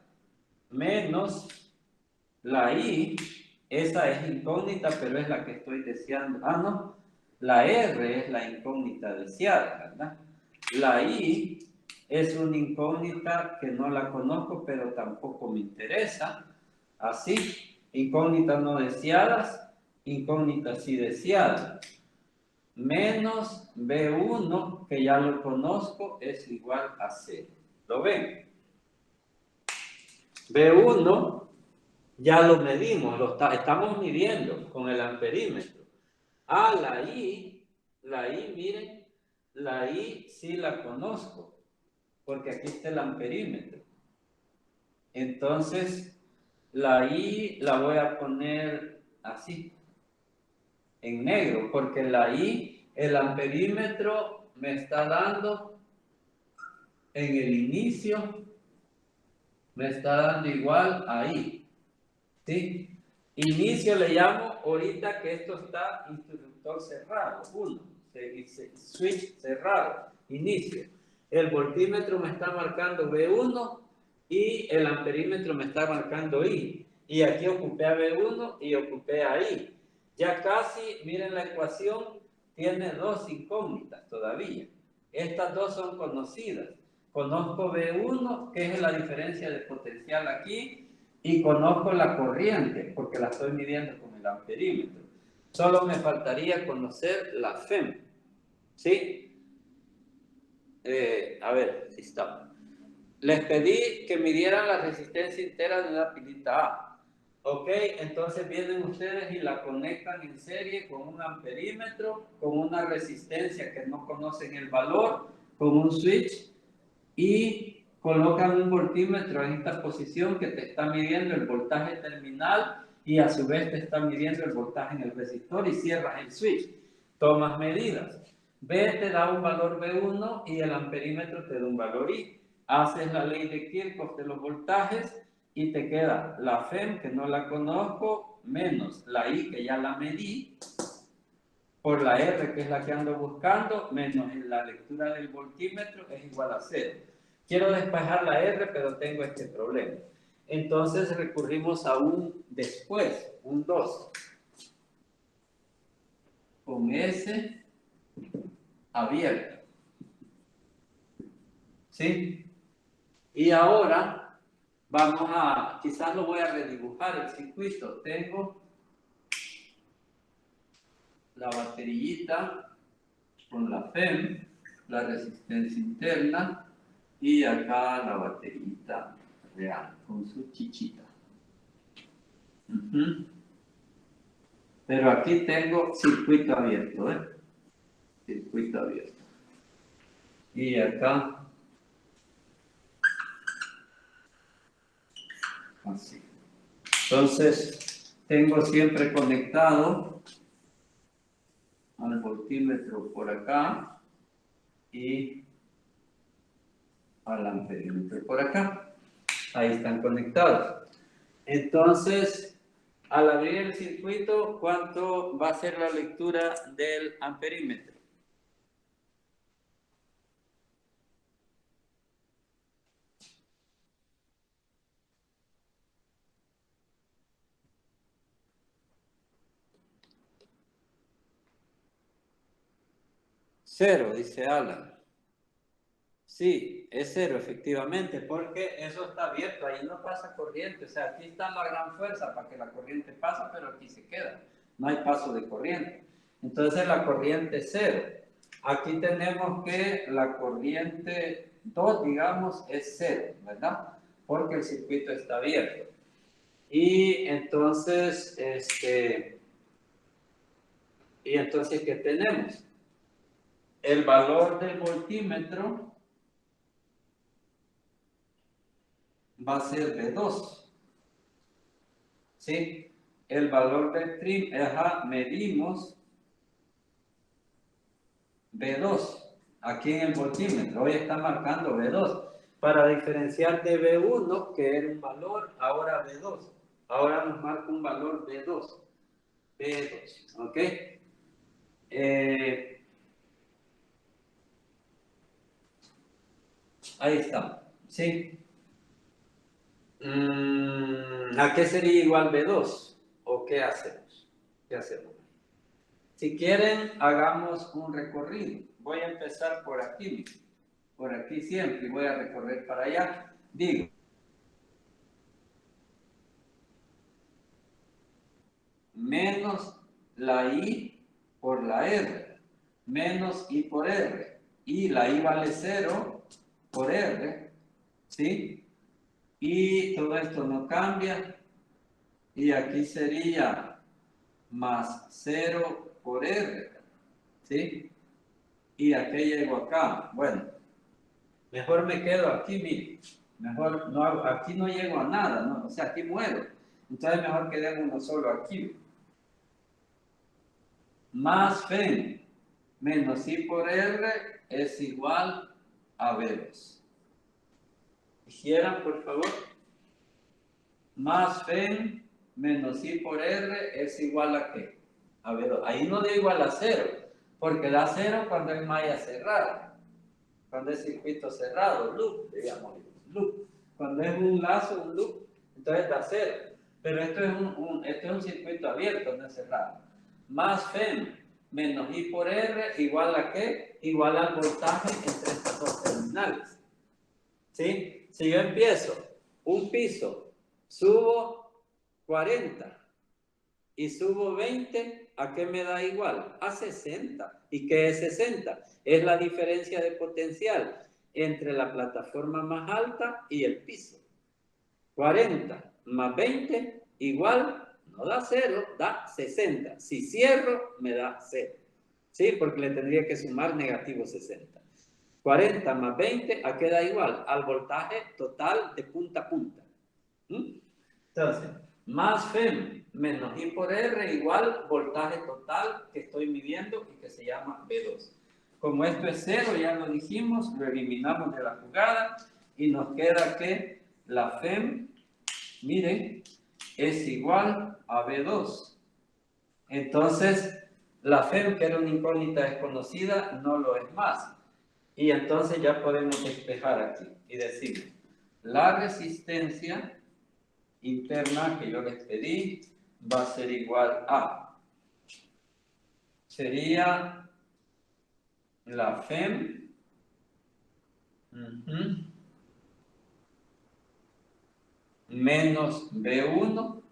Menos la I. Esa es incógnita, pero es la que estoy deseando. Ah, no. La R es la incógnita deseada, ¿verdad? La I es una incógnita que no la conozco, pero tampoco me interesa. Así, incógnitas no deseadas, incógnitas sí deseadas. Menos B1, que ya lo conozco, es igual a 0. ¿Lo ven? B1 ya lo medimos, estamos midiendo con el amperímetro. La I, miren, la I sí la conozco, porque aquí está el amperímetro. Entonces, la I la voy a poner así, en negro, porque la I, el amperímetro me está dando en el inicio, me está dando igual a I, ¿sí? Inicio le llamo ahorita que esto está interruptor cerrado, 1, switch cerrado, inicio. El voltímetro me está marcando V1 y el amperímetro me está marcando I. Y aquí ocupé a V1 y ocupé a I. Ya casi, miren la ecuación, tiene dos incógnitas todavía. Estas dos son conocidas. Conozco V1, que es la diferencia de potencial aquí, y conozco la corriente, porque la estoy midiendo con el amperímetro. Solo me faltaría conocer la FEM. ¿Sí? A ver, si está. Les pedí que midieran la resistencia entera de una pilita A. Ok, entonces vienen ustedes y la conectan en serie con un amperímetro, con una resistencia que no conocen el valor, con un switch, y colocan un voltímetro en esta posición que te está midiendo el voltaje terminal y a su vez te está midiendo el voltaje en el resistor y cierras el switch. Tomas medidas. B te da un valor B1 y el amperímetro te da un valor I. Haces la ley de Kirchhoff de los voltajes y te queda la FEM, que no la conozco, menos la I, que ya la medí, por la R, que es la que ando buscando, menos la lectura del voltímetro, es igual a 0. Quiero despejar la R, pero tengo este problema. Entonces recurrimos a un después, un 2. Con S abierto. ¿Sí? Y ahora vamos a, quizás lo voy a redibujar el circuito. Tengo la baterillita con la FEM, la resistencia interna, y acá la baterita real con su chichita. Pero aquí tengo circuito abierto, circuito abierto. Y acá así. Entonces tengo siempre conectado al voltímetro por acá y al amperímetro por acá. Ahí están conectados. Entonces, al abrir el circuito, ¿cuánto va a ser la lectura del amperímetro? Cero, dice Alan. Sí, es 0 efectivamente, porque eso está abierto, ahí no pasa corriente, o sea, aquí está la gran fuerza para que la corriente pase, pero aquí se queda, no hay paso de corriente. Entonces la corriente es 0. Aquí tenemos que la corriente 2, digamos, es 0, ¿verdad? Porque el circuito está abierto. Y entonces, ¿qué tenemos? El valor del voltímetro va a ser B2. ¿Sí? El valor del trim, medimos B2. aquí en el voltímetro. Hoy está marcando B2. Para diferenciar de B1, que era un valor, ahora B2. Ahora nos marca un valor B2. B2, ¿ok? Ahí está, ¿sí? ¿A qué sería igual B2? ¿O qué hacemos? ¿Qué hacemos? Si quieren, hagamos un recorrido. Voy a empezar por aquí siempre, y voy a recorrer para allá. Digo, menos la I por la R, menos I por R, y la I vale 0 por R, ¿sí? Y todo esto no cambia, y aquí sería más 0 por R, ¿sí? Y aquí llego acá. Bueno, mejor me quedo aquí, mire. Mejor no hago, aquí no llego a nada, ¿no? O sea, aquí muero. Entonces mejor quedémonos solo aquí. Más FEM menos I por R es igual a B2. ¿Quisieran, por favor? Más FEM menos I por R es igual a ¿qué? A B2. Ahí no da igual a 0, porque da 0 cuando es malla cerrada. Cuando es circuito cerrado, loop, digamos, loop. Cuando es un lazo, un loop, entonces da 0. Pero esto es un circuito abierto, no es cerrado. Más FEM menos I por R igual a ¿qué? Igual al voltaje entre estas dos terminales. ¿Sí? Si yo empiezo un piso, subo 40 y subo 20, ¿a qué me da igual? A 60. ¿Y qué es 60? Es la diferencia de potencial entre la plataforma más alta y el piso. 40 más 20 igual, no da 0, da 60. Si cierro, me da 0. ¿Sí? Porque le tendría que sumar negativo 60. 40 más 20, ¿a qué da igual? Al voltaje total de punta a punta. Entonces, más FEM menos I por R igual voltaje total que estoy midiendo y que se llama B2. Como esto es 0, ya lo dijimos, lo eliminamos de la jugada y nos queda que la FEM, miren, es igual a B2. Entonces, la FEM, que era una incógnita desconocida, no lo es más. Y entonces ya podemos despejar aquí y decir, la resistencia interna que yo les pedí va a ser igual a, sería la FEM menos B1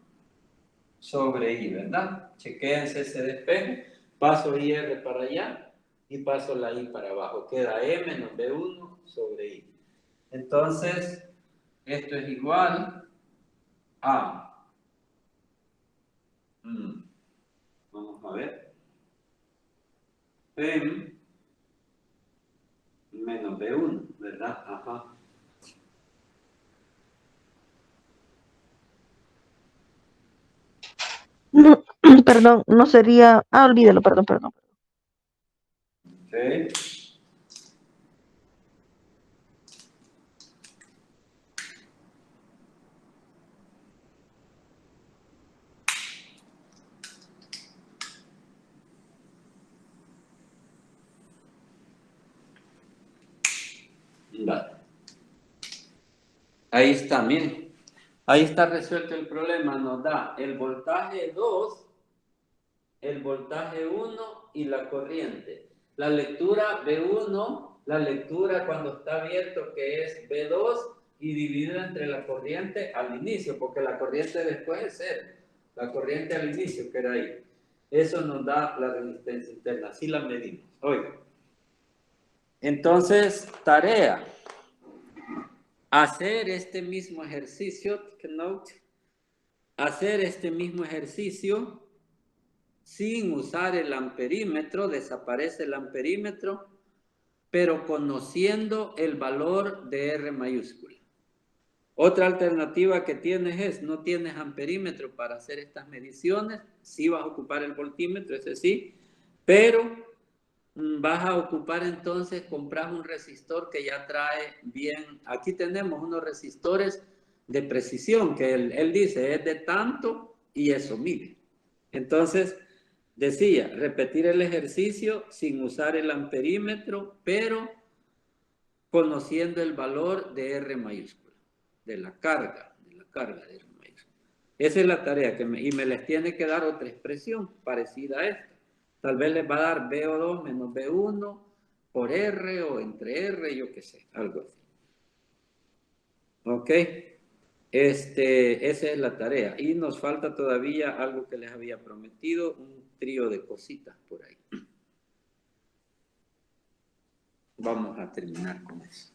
sobre I, ¿verdad? Chequéense ese despeje, paso IR para allá y paso la I para abajo, queda E menos B1 sobre I. Entonces, esto es igual a, vamos a ver, FEM menos B1, ¿verdad? Ajá. No, perdón, no sería. Ah, olvídelo, perdón. Okay. Vale. Ahí está, miren. Ahí está resuelto el problema. Nos da el voltaje 2, el voltaje 1 y la corriente. La lectura B1, la lectura cuando está abierto que es B2 y dividido entre la corriente al inicio, porque la corriente después es 0. La corriente al inicio que era ahí. Eso nos da la resistencia interna. Así la medimos. Oiga. Entonces, tarea. Hacer este mismo ejercicio, hacer este mismo ejercicio sin usar el amperímetro, desaparece el amperímetro, pero conociendo el valor de R mayúscula. Otra alternativa que tienes es, no tienes amperímetro para hacer estas mediciones, sí vas a ocupar el voltímetro, ese sí, pero vas a ocupar entonces, compras un resistor que ya trae bien. Aquí tenemos unos resistores de precisión que él dice es de tanto y eso mide. Entonces, decía, repetir el ejercicio sin usar el amperímetro, pero conociendo el valor de R mayúscula, de la carga de R mayúscula. Esa es la tarea y me les tiene que dar otra expresión parecida a esta. Tal vez les va a dar BO2 menos B1 por R o entre R, yo qué sé, algo así. ¿Ok? Esa es la tarea. Y nos falta todavía algo que les había prometido, un trío de cositas por ahí. Vamos a terminar con eso.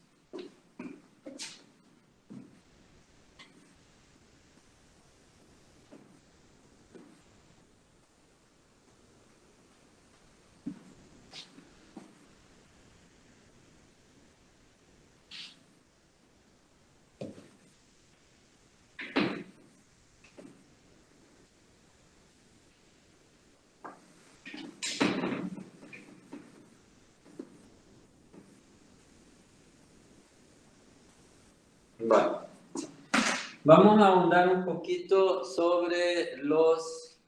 Bueno, vamos a ahondar un poquito sobre los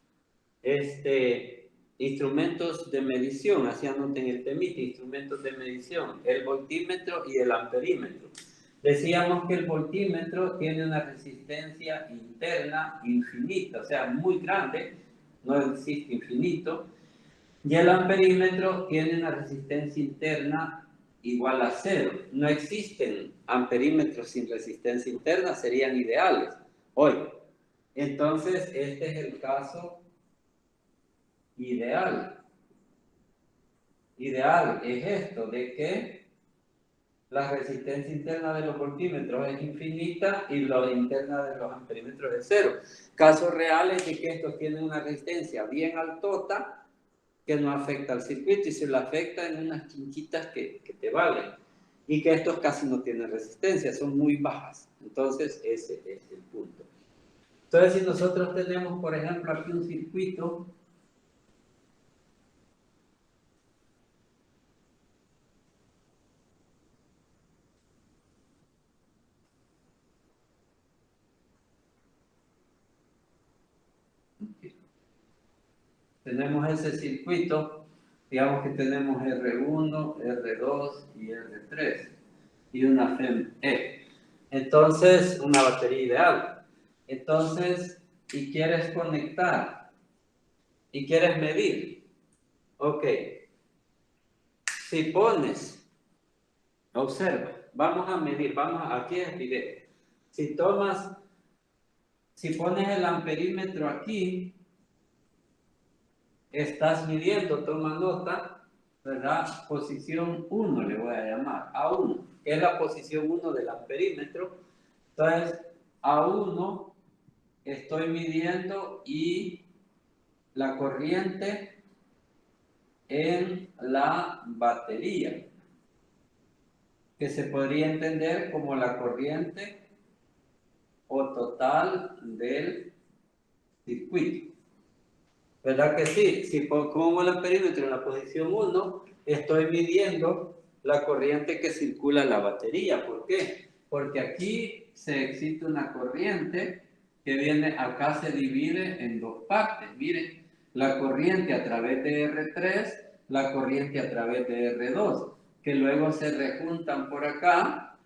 instrumentos de medición, así anoten el temita, instrumentos de medición, el voltímetro y el amperímetro. Decíamos que el voltímetro tiene una resistencia interna infinita, o sea, muy grande, no existe infinito, y el amperímetro tiene una resistencia interna igual a 0. No existen amperímetros sin resistencia interna, serían ideales hoy. Entonces, este es el caso ideal. Ideal es esto, de que la resistencia interna de los voltímetros es infinita y la interna de los amperímetros es 0. Casos reales de que estos tienen una resistencia bien altota, que no afecta al circuito y se lo afecta en unas chinchitas que te valen. Y que estos casi no tienen resistencia, son muy bajas. Entonces, ese es el punto. Entonces, si nosotros tenemos, por ejemplo, aquí un circuito, tenemos ese circuito, digamos que tenemos R1, R2 y R3 y una FEM-E. Entonces, una batería ideal. Entonces, y quieres conectar y quieres medir. Ok. Si pones, observa, vamos a medir, aquí es el video. Si pones el amperímetro aquí, estás midiendo, toma nota, ¿verdad? Posición 1 le voy a llamar, A1, que es la posición 1 del amperímetro. Entonces, A1 estoy midiendo y la corriente en la batería, que se podría entender como la corriente o total del circuito. ¿Verdad que sí? Si pongo el amperímetro en la posición 1, estoy midiendo la corriente que circula en la batería. ¿Por qué? Porque aquí se existe una corriente que viene, acá se divide en dos partes. Miren, la corriente a través de R3, la corriente a través de R2, que luego se rejuntan por acá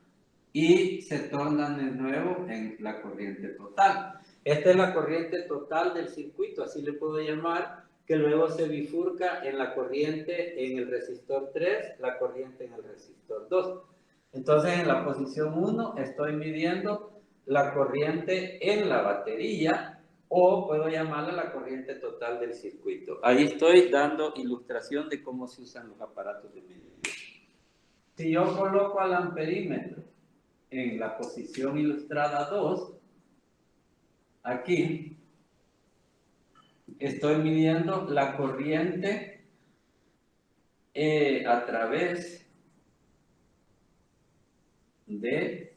y se tornan de nuevo en la corriente total. Esta es la corriente total del circuito, así le puedo llamar, que luego se bifurca en la corriente en el resistor 3, la corriente en el resistor 2. Entonces, en la posición 1 estoy midiendo la corriente en la batería, o puedo llamarla la corriente total del circuito. Ahí estoy dando ilustración de cómo se usan los aparatos de medición. Si yo coloco al amperímetro en la posición ilustrada 2, aquí estoy midiendo la corriente a través de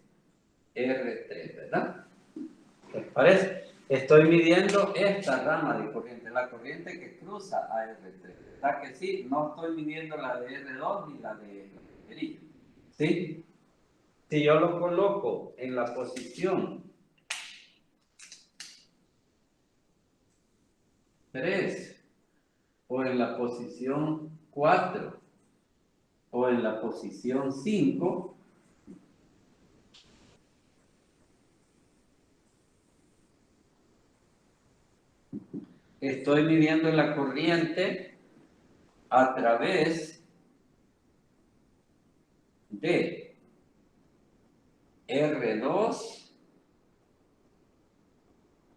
R3, ¿verdad? ¿Les parece? Estoy midiendo esta rama de corriente, la corriente que cruza a R3. ¿Verdad que sí? No estoy midiendo la de R2 ni la de deriva. ¿Sí? Si yo lo coloco en la posición 3 o en la posición 4 o en la posición 5, estoy midiendo la corriente a través de R2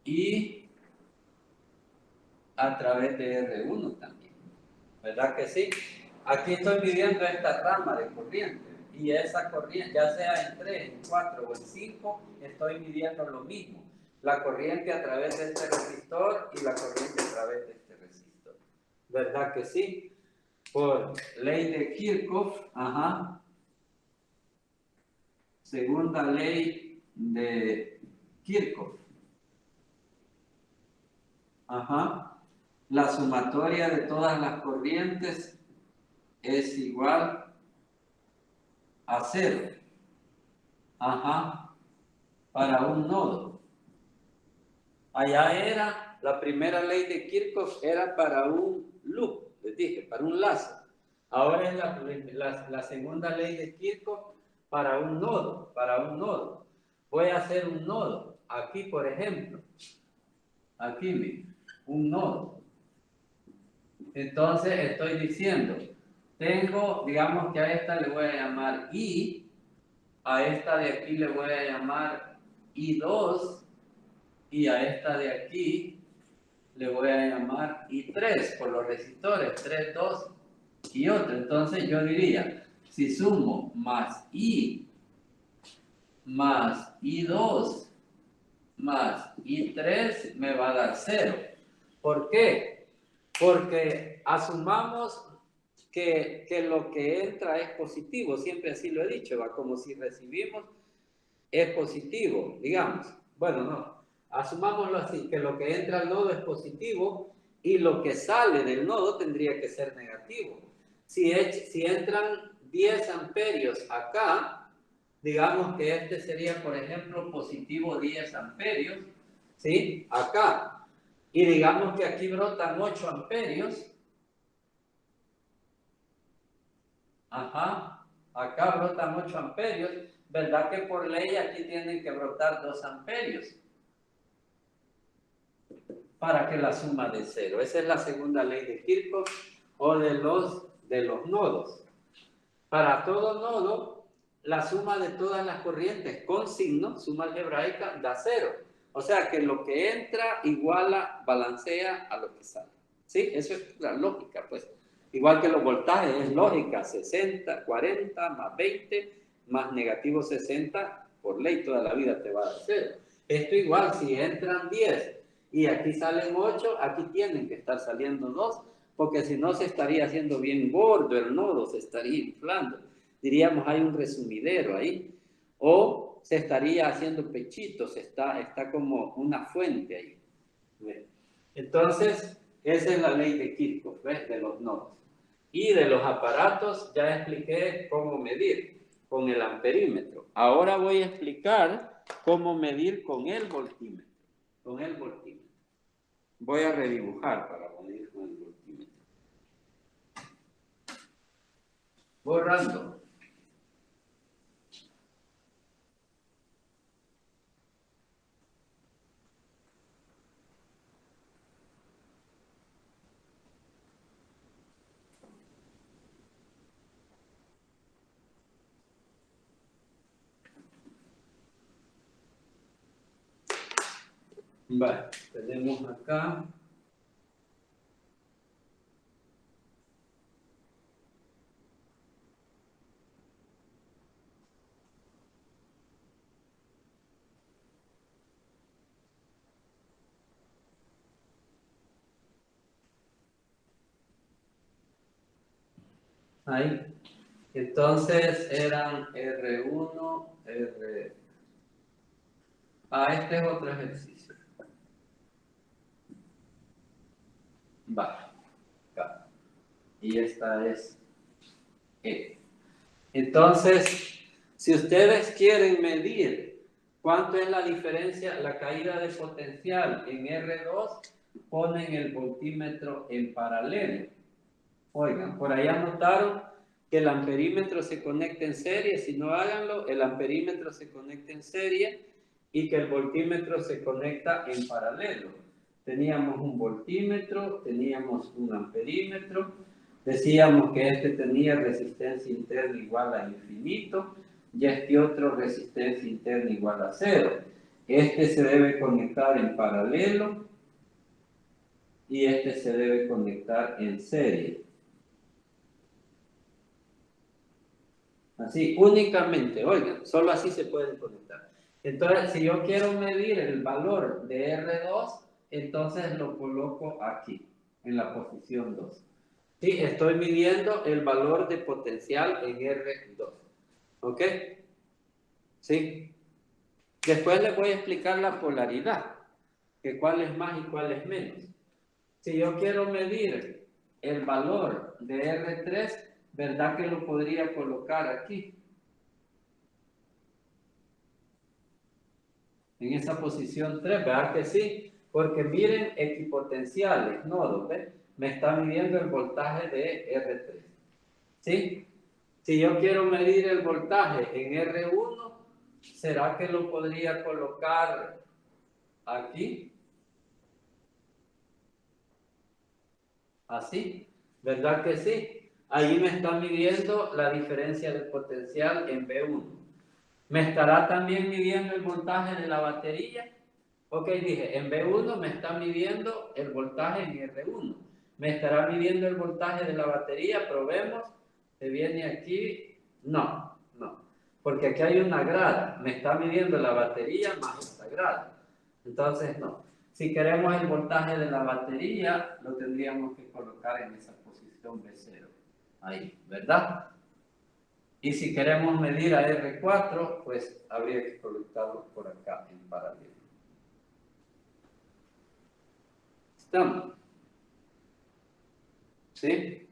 y a través de R1 también. ¿Verdad que sí? Aquí estoy midiendo esta rama de corriente y esa corriente, ya sea en 3, en 4 o en 5, estoy midiendo lo mismo. La corriente a través de este resistor y la corriente a través de este resistor. ¿Verdad que sí? Por ley de Kirchhoff, segunda ley de Kirchhoff. La sumatoria de todas las corrientes es igual a 0. Para un nodo. Allá era, la primera ley de Kirchhoff era para un loop, les dije, para un lazo. Ahora es la segunda ley de Kirchhoff para un nodo, Voy a hacer un nodo, aquí por ejemplo. Aquí, miren, un nodo. Entonces estoy diciendo, tengo, digamos que a esta le voy a llamar I, a esta de aquí le voy a llamar I2 y a esta de aquí le voy a llamar I3 por los resistores, 3, 2 y otro. Entonces yo diría, si sumo más I más I2 más I3 me va a dar 0. ¿Por qué? Porque asumamos que lo que entra es positivo, siempre así lo he dicho, va como si recibimos es positivo, digamos. Bueno, no, asumámoslo así, que lo que entra al nodo es positivo y lo que sale del nodo tendría que ser negativo. Si entran 10 amperios acá, digamos que este sería, por ejemplo, positivo 10 amperios, ¿sí? Acá. Y digamos que aquí brotan 8 amperios. Acá brotan 8 amperios. ¿Verdad que por ley aquí tienen que brotar 2 amperios? Para que la suma de 0. Esa es la segunda ley de Kirchhoff o de los nodos. Para todo nodo, la suma de todas las corrientes con signo, suma algebraica, da 0. O sea que lo que entra iguala, balancea a lo que sale. ¿Sí? Eso es la lógica, pues. Igual que los voltajes, es lógica, 60, 40, más 20, más negativo 60, por ley toda la vida te va a dar 0. Esto igual, si entran 10 y aquí salen 8, aquí tienen que estar saliendo 2, porque si no se estaría haciendo bien gordo el nodo, se estaría inflando. Diríamos, hay un resumidero ahí. O se estaría haciendo pechitos, está como una fuente ahí. Entonces, esa es la ley de Kirchhoff, ¿ves? De los nodos. Y de los aparatos ya expliqué cómo medir con el amperímetro. Ahora voy a explicar cómo medir con el voltímetro. Voy a redibujar para medir con el voltímetro. Borrando. Vale, tenemos acá. Ahí. Entonces eran R1, R... este es otro ejercicio. Va. Acá. Y esta es E. Entonces, si ustedes quieren medir cuánto es la diferencia, la caída de potencial en R2, ponen el voltímetro en paralelo. Oigan, por ahí anotaron que el amperímetro se conecta en serie. Si no, háganlo. El amperímetro se conecta en serie y que el voltímetro se conecta en paralelo. Teníamos un voltímetro, teníamos un amperímetro. Decíamos que este tenía resistencia interna igual a infinito y este otro resistencia interna igual a 0. Este se debe conectar en paralelo y este se debe conectar en serie. Así, únicamente, oigan, solo así se pueden conectar. Entonces, si yo quiero medir el valor de R2, entonces lo coloco aquí, en la posición 2. Sí, estoy midiendo el valor de potencial en R2. ¿Ok? Sí. Después les voy a explicar la polaridad, que cuál es más y cuál es menos. Si yo quiero medir el valor de R3, ¿verdad que lo podría colocar aquí? En esa posición 3, ¿verdad que sí? Porque miren, equipotenciales, nodos, ¿ves? Me está midiendo el voltaje de R3. ¿Sí? Si yo quiero medir el voltaje en R1, ¿será que lo podría colocar aquí? Así, ¿verdad que sí? Ahí me está midiendo la diferencia de potencial en B1. ¿Me estará también midiendo el voltaje de la batería? Ok, dije, en B1 me está midiendo el voltaje en R1. ¿Me estará midiendo el voltaje de la batería? Probemos. ¿Se viene aquí? No, no. Porque aquí hay una grada. Me está midiendo la batería más esta grada. Entonces, no. Si queremos el voltaje de la batería, lo tendríamos que colocar en esa posición B0. Ahí, ¿verdad? Y si queremos medir a R4, pues habría que colocarlo por acá en paralelo. ¿Estamos? ¿Sí?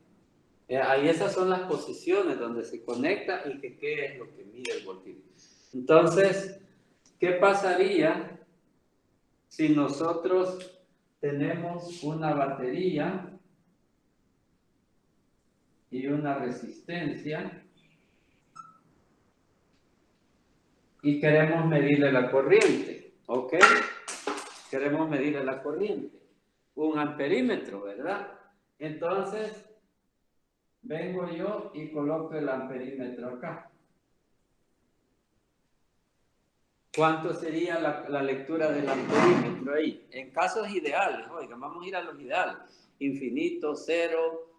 Ahí esas son las posiciones donde se conecta y que qué es lo que mide el voltaje. Entonces, ¿qué pasaría si nosotros tenemos una batería y una resistencia y queremos medirle la corriente? ¿Ok? Queremos medirle la corriente. Un amperímetro, ¿verdad? Entonces, vengo yo y coloco el amperímetro acá. ¿Cuánto sería la lectura del amperímetro ahí? En casos ideales, oigan, vamos a ir a los ideales. Infinito, 0,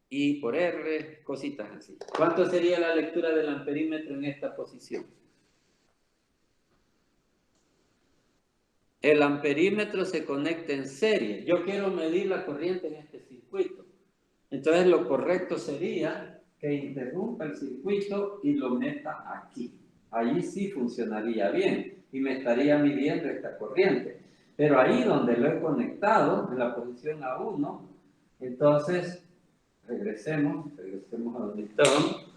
I por R, cositas así. ¿Cuánto sería la lectura del amperímetro en esta posición? El amperímetro se conecta en serie. Yo quiero medir la corriente en este circuito. Entonces lo correcto sería que interrumpa el circuito y lo meta aquí. Allí sí funcionaría bien y me estaría midiendo esta corriente. Pero ahí donde lo he conectado, en la posición A1, entonces regresemos a donde estábamos.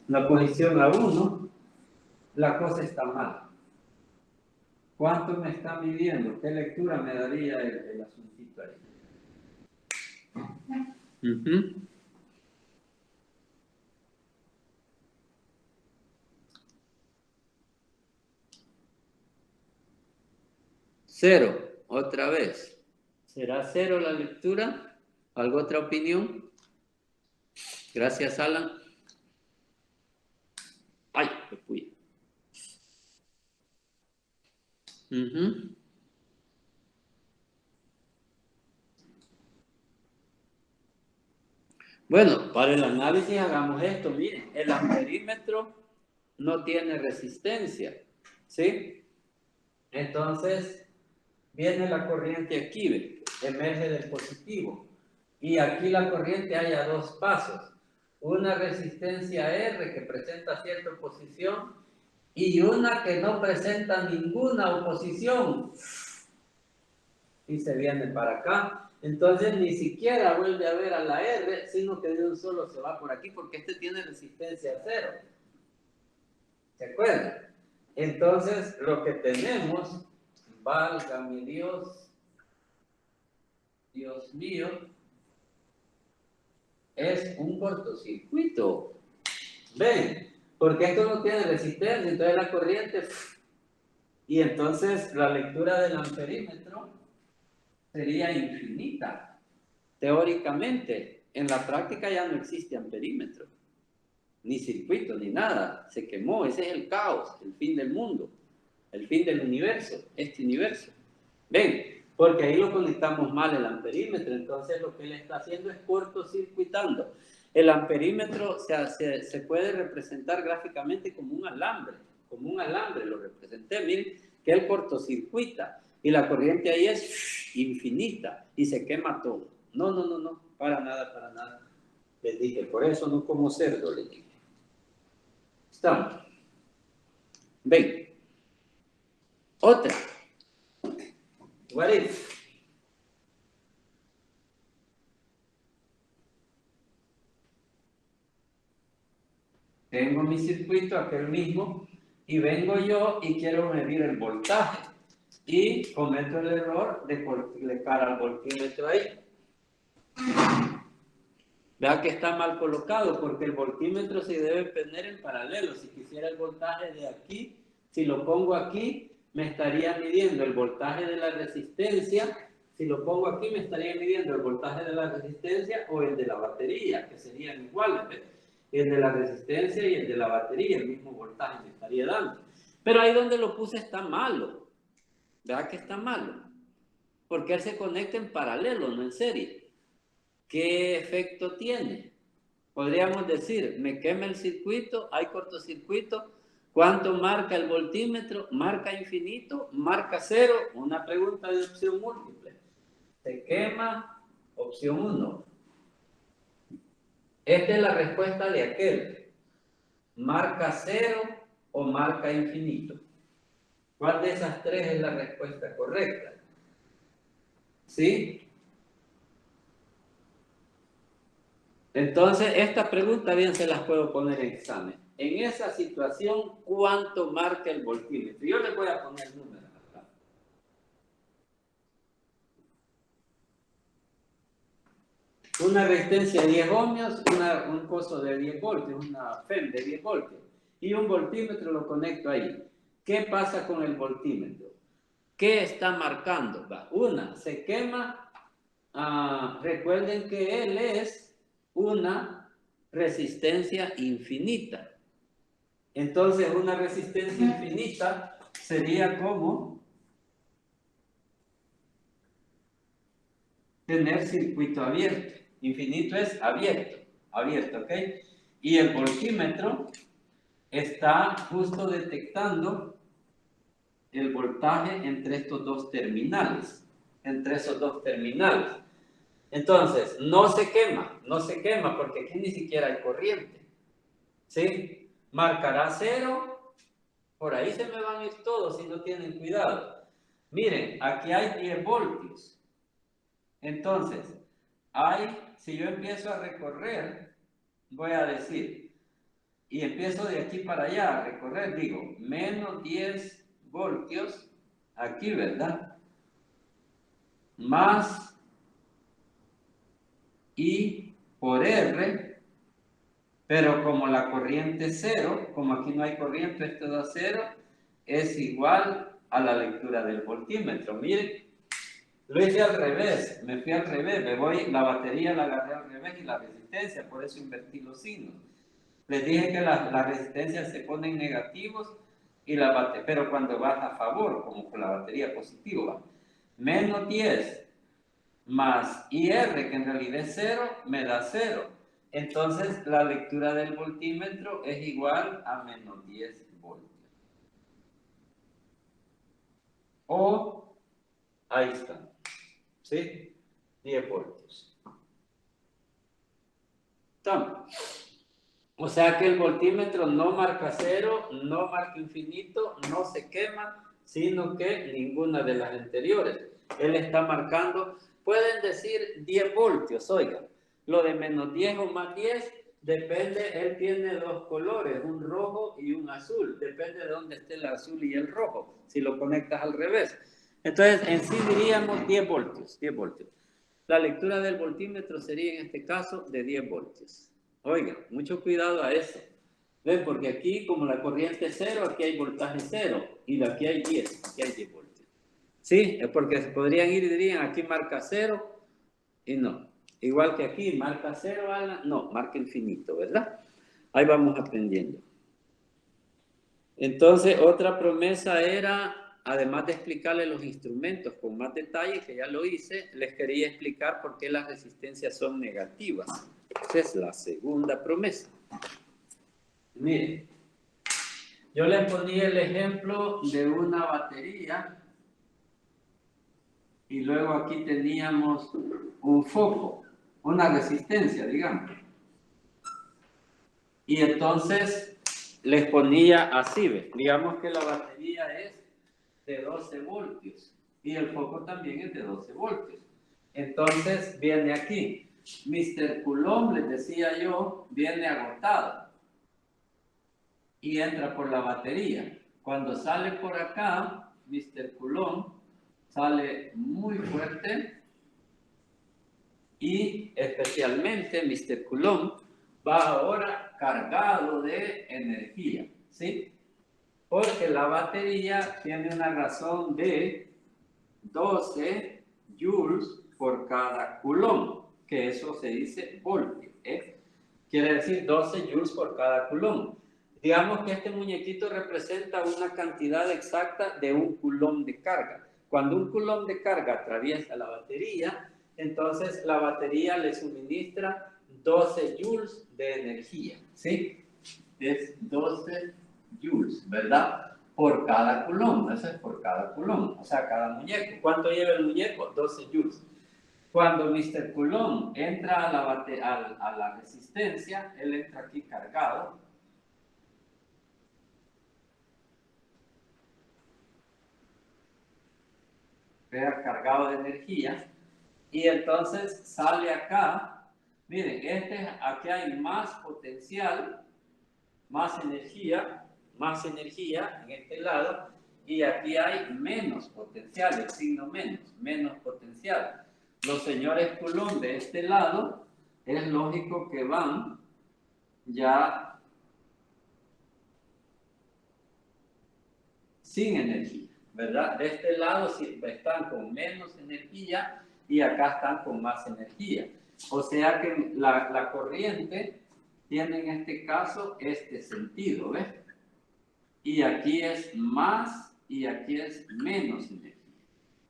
En la posición A1, la cosa está mal. ¿Cuánto me está midiendo? ¿Qué lectura me daría el asuntito ahí? Cero, otra vez. ¿Será 0 la lectura? ¿Alguna otra opinión? Gracias, Alan. ¡Ay, qué fui! Bueno, para el análisis hagamos esto. Miren, el amperímetro no tiene resistencia, ¿sí? Entonces, viene la corriente aquí, ¿ve? Emerge del positivo. Y aquí la corriente hay a dos pasos. Una resistencia R que presenta cierta oposición y una que no presenta ninguna oposición. Y se viene para acá. Entonces ni siquiera vuelve a ver a la R, sino que de un solo se va por aquí, porque este tiene resistencia a 0. ¿Se acuerdan? Entonces lo que tenemos, válgame Dios, Dios mío, es un cortocircuito. ¿Ven? Porque esto no tiene resistencia, entonces la corriente... Y entonces la lectura del amperímetro sería infinita. Teóricamente, en la práctica ya no existe amperímetro, ni circuito, ni nada. Se quemó, ese es el caos, el fin del mundo, el fin del universo, este universo. ¿Ven? Porque ahí lo conectamos mal el amperímetro, entonces lo que él está haciendo es cortocircuitando. El amperímetro se puede representar gráficamente como un alambre lo representé, miren, que él cortocircuita y la corriente ahí es infinita y se quema todo. No, para nada. Les dije, por eso no como cerdo, les dije. Estamos. Ven. Otra. What if? Tengo mi circuito, aquel mismo, y vengo yo y quiero medir el voltaje. Y cometo el error de colocar al voltímetro ahí. Vea que está mal colocado, porque el voltímetro se debe poner en paralelo. Si quisiera el voltaje de aquí, si lo pongo aquí, me estaría midiendo el voltaje de la resistencia. Si lo pongo aquí, me estaría midiendo el voltaje de la resistencia o el de la batería, que serían iguales, ¿ves? El de la resistencia y el de la batería, el mismo voltaje me estaría dando. Pero ahí donde lo puse está malo. ¿Verdad que está malo? Porque él se conecta en paralelo, no en serie. ¿Qué efecto tiene? Podríamos decir, me quema el circuito, hay cortocircuito. ¿Cuánto marca el voltímetro? ¿Marca infinito? ¿Marca 0? Una pregunta de opción múltiple. Se quema, opción 1. Esta es la respuesta de aquel. ¿Marca 0 o marca infinito? ¿Cuál de esas tres es la respuesta correcta? ¿Sí? Entonces, esta pregunta bien se las puedo poner en examen. En esa situación, ¿cuánto marca el voltímetro? Yo les voy a poner números acá. Una resistencia de 10 ohmios, un coso de 10 voltios, una FEM de 10 voltios. Y un voltímetro lo conecto ahí. ¿Qué pasa con el voltímetro? ¿Qué está marcando? Una, se quema. Recuerden que él es una resistencia infinita. Entonces, una resistencia infinita sería como tener circuito abierto. Infinito es abierto, ¿ok? Y el voltímetro está justo detectando el voltaje entre estos dos terminales, Entonces, no se quema porque aquí ni siquiera hay corriente, ¿sí? Marcará 0, por ahí se me van a ir todos si no tienen cuidado. Miren, aquí hay 10 voltios. Entonces, si yo empiezo a recorrer, voy a decir, y empiezo de aquí para allá a recorrer, digo, menos 10 voltios, aquí, ¿verdad? Más I por R, pero como la corriente es 0, como aquí no hay corriente, esto da 0, es igual a la lectura del voltímetro. Miren, lo hice al revés, me fui al revés, la batería la agarré al revés y la resistencia, por eso invertí los signos. Les dije que las resistencias se ponen negativos, pero cuando vas a favor, como con la batería positiva, menos 10 más IR, que en realidad es 0, me da 0. Entonces, la lectura del voltímetro es igual a menos 10 voltios. O, ahí está, ¿sí? 10 voltios. Toma. O sea que el voltímetro no marca 0, no marca infinito, no se quema, sino que ninguna de las anteriores. Él está marcando pueden decir 10 voltios, oigan. Lo de menos 10 o más 10 depende, él tiene dos colores, un rojo y un azul. Depende de dónde esté el azul y el rojo, si lo conectas al revés. Entonces, en sí diríamos 10 voltios, 10 voltios. La lectura del voltímetro sería en este caso de 10 voltios. Oigan, mucho cuidado a eso. ¿Ven? Porque aquí, como la corriente es 0, aquí hay voltaje 0. Y aquí hay 10, aquí hay 10 voltios. Sí, es porque podrían ir y dirían, aquí marca 0 y no. Igual que aquí, marca 0, Alan. No, marca infinito, ¿verdad? Ahí vamos aprendiendo. Entonces, otra promesa era, además de explicarles los instrumentos con más detalle, que ya lo hice, les quería explicar por qué las resistencias son negativas. Esa es la segunda promesa. Miren, yo les ponía el ejemplo de una batería y luego aquí teníamos un foco, una resistencia, digamos. Y entonces les ponía así, ¿ves? Digamos que la batería es de 12 voltios y el foco también es de 12 voltios. Entonces viene aquí, Mr. Coulomb, les decía yo, viene agotado y entra por la batería. Cuando sale por acá, Mr. Coulomb sale muy fuerte y especialmente Mr. Coulomb va ahora cargado de energía, ¿sí? Porque la batería tiene una razón de 12 joules por cada coulomb, que eso se dice voltio, ¿eh? Quiere decir 12 joules por cada coulomb. Digamos que este muñequito representa una cantidad exacta de un coulomb de carga. Cuando un coulomb de carga atraviesa la batería, entonces la batería le suministra 12 joules de energía, ¿sí? Es 12 joules, ¿verdad? Por cada coulomb, eso es por cada coulomb, o sea, cada muñeco. ¿Cuánto lleva el muñeco? 12 joules. Cuando Mr. Coulomb entra a la resistencia, él entra aquí cargado. Vea, cargado de energía. Y entonces sale acá. Miren, aquí hay más potencial, más energía en este lado, y aquí hay menos potencial, el signo menos potencial. Los señores Coulomb de este lado, es lógico que van ya sin energía, ¿verdad? De este lado están con menos energía y acá están con más energía. O sea que la corriente tiene en este caso este sentido, ¿ves? Y aquí es más y aquí es menos energía.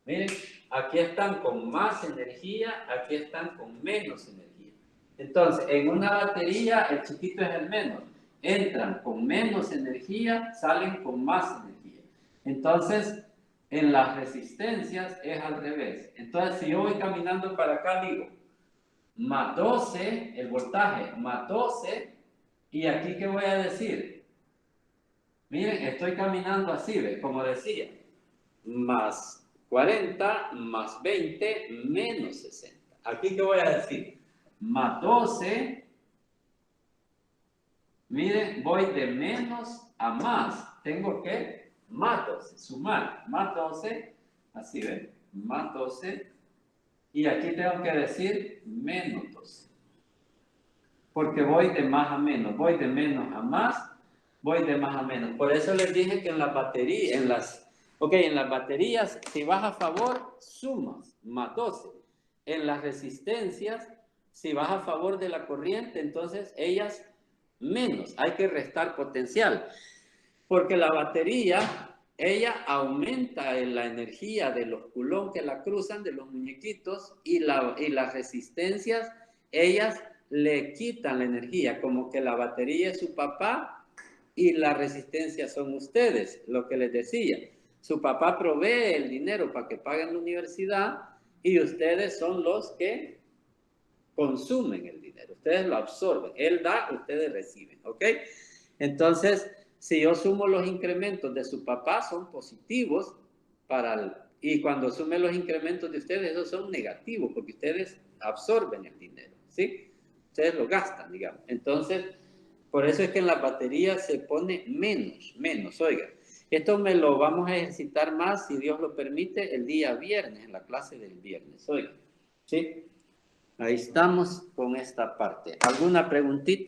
Miren, aquí están con más energía, aquí están con menos energía. Entonces, en una batería, el chiquito es el menos. Entran con menos energía, salen con más energía. Entonces, en las resistencias es al revés. Entonces, si yo voy caminando para acá, digo, más 12, el voltaje, más 12, y aquí, ¿qué voy a decir? Miren, estoy caminando así, ¿ves? Como decía, más 40, más 20, menos 60. Aquí, ¿qué voy a decir? Más 12, miren, voy de menos a más. Tengo que más 12, sumar, más 12, así, ¿ven? Más 12, y aquí tengo que decir menos 12. Porque voy de más a menos, voy de menos a más, voy de más a menos. Por eso les dije que en la batería, en las baterías, si vas a favor, sumas, más 12. En las resistencias, si vas a favor de la corriente, entonces ellas menos, hay que restar potencial. Porque la batería, ella aumenta la energía de los coulomb que la cruzan, de los muñequitos, y las resistencias, ellas le quitan la energía, como que la batería es su papá y la resistencia son ustedes, lo que les decía. Su papá provee el dinero para que paguen la universidad y ustedes son los que consumen el dinero. Ustedes lo absorben. Él da, ustedes reciben. ¿Ok? Entonces, si yo sumo los incrementos de su papá, son positivos para Y cuando sume los incrementos de ustedes, esos son negativos, porque ustedes absorben el dinero, ¿sí? Ustedes lo gastan, digamos. Entonces, por eso es que en la batería se pone menos, oiga. Esto me lo vamos a ejercitar más, si Dios lo permite, el día viernes, en la clase del viernes, oiga. ¿Sí? Ahí estamos con esta parte. ¿Alguna preguntita?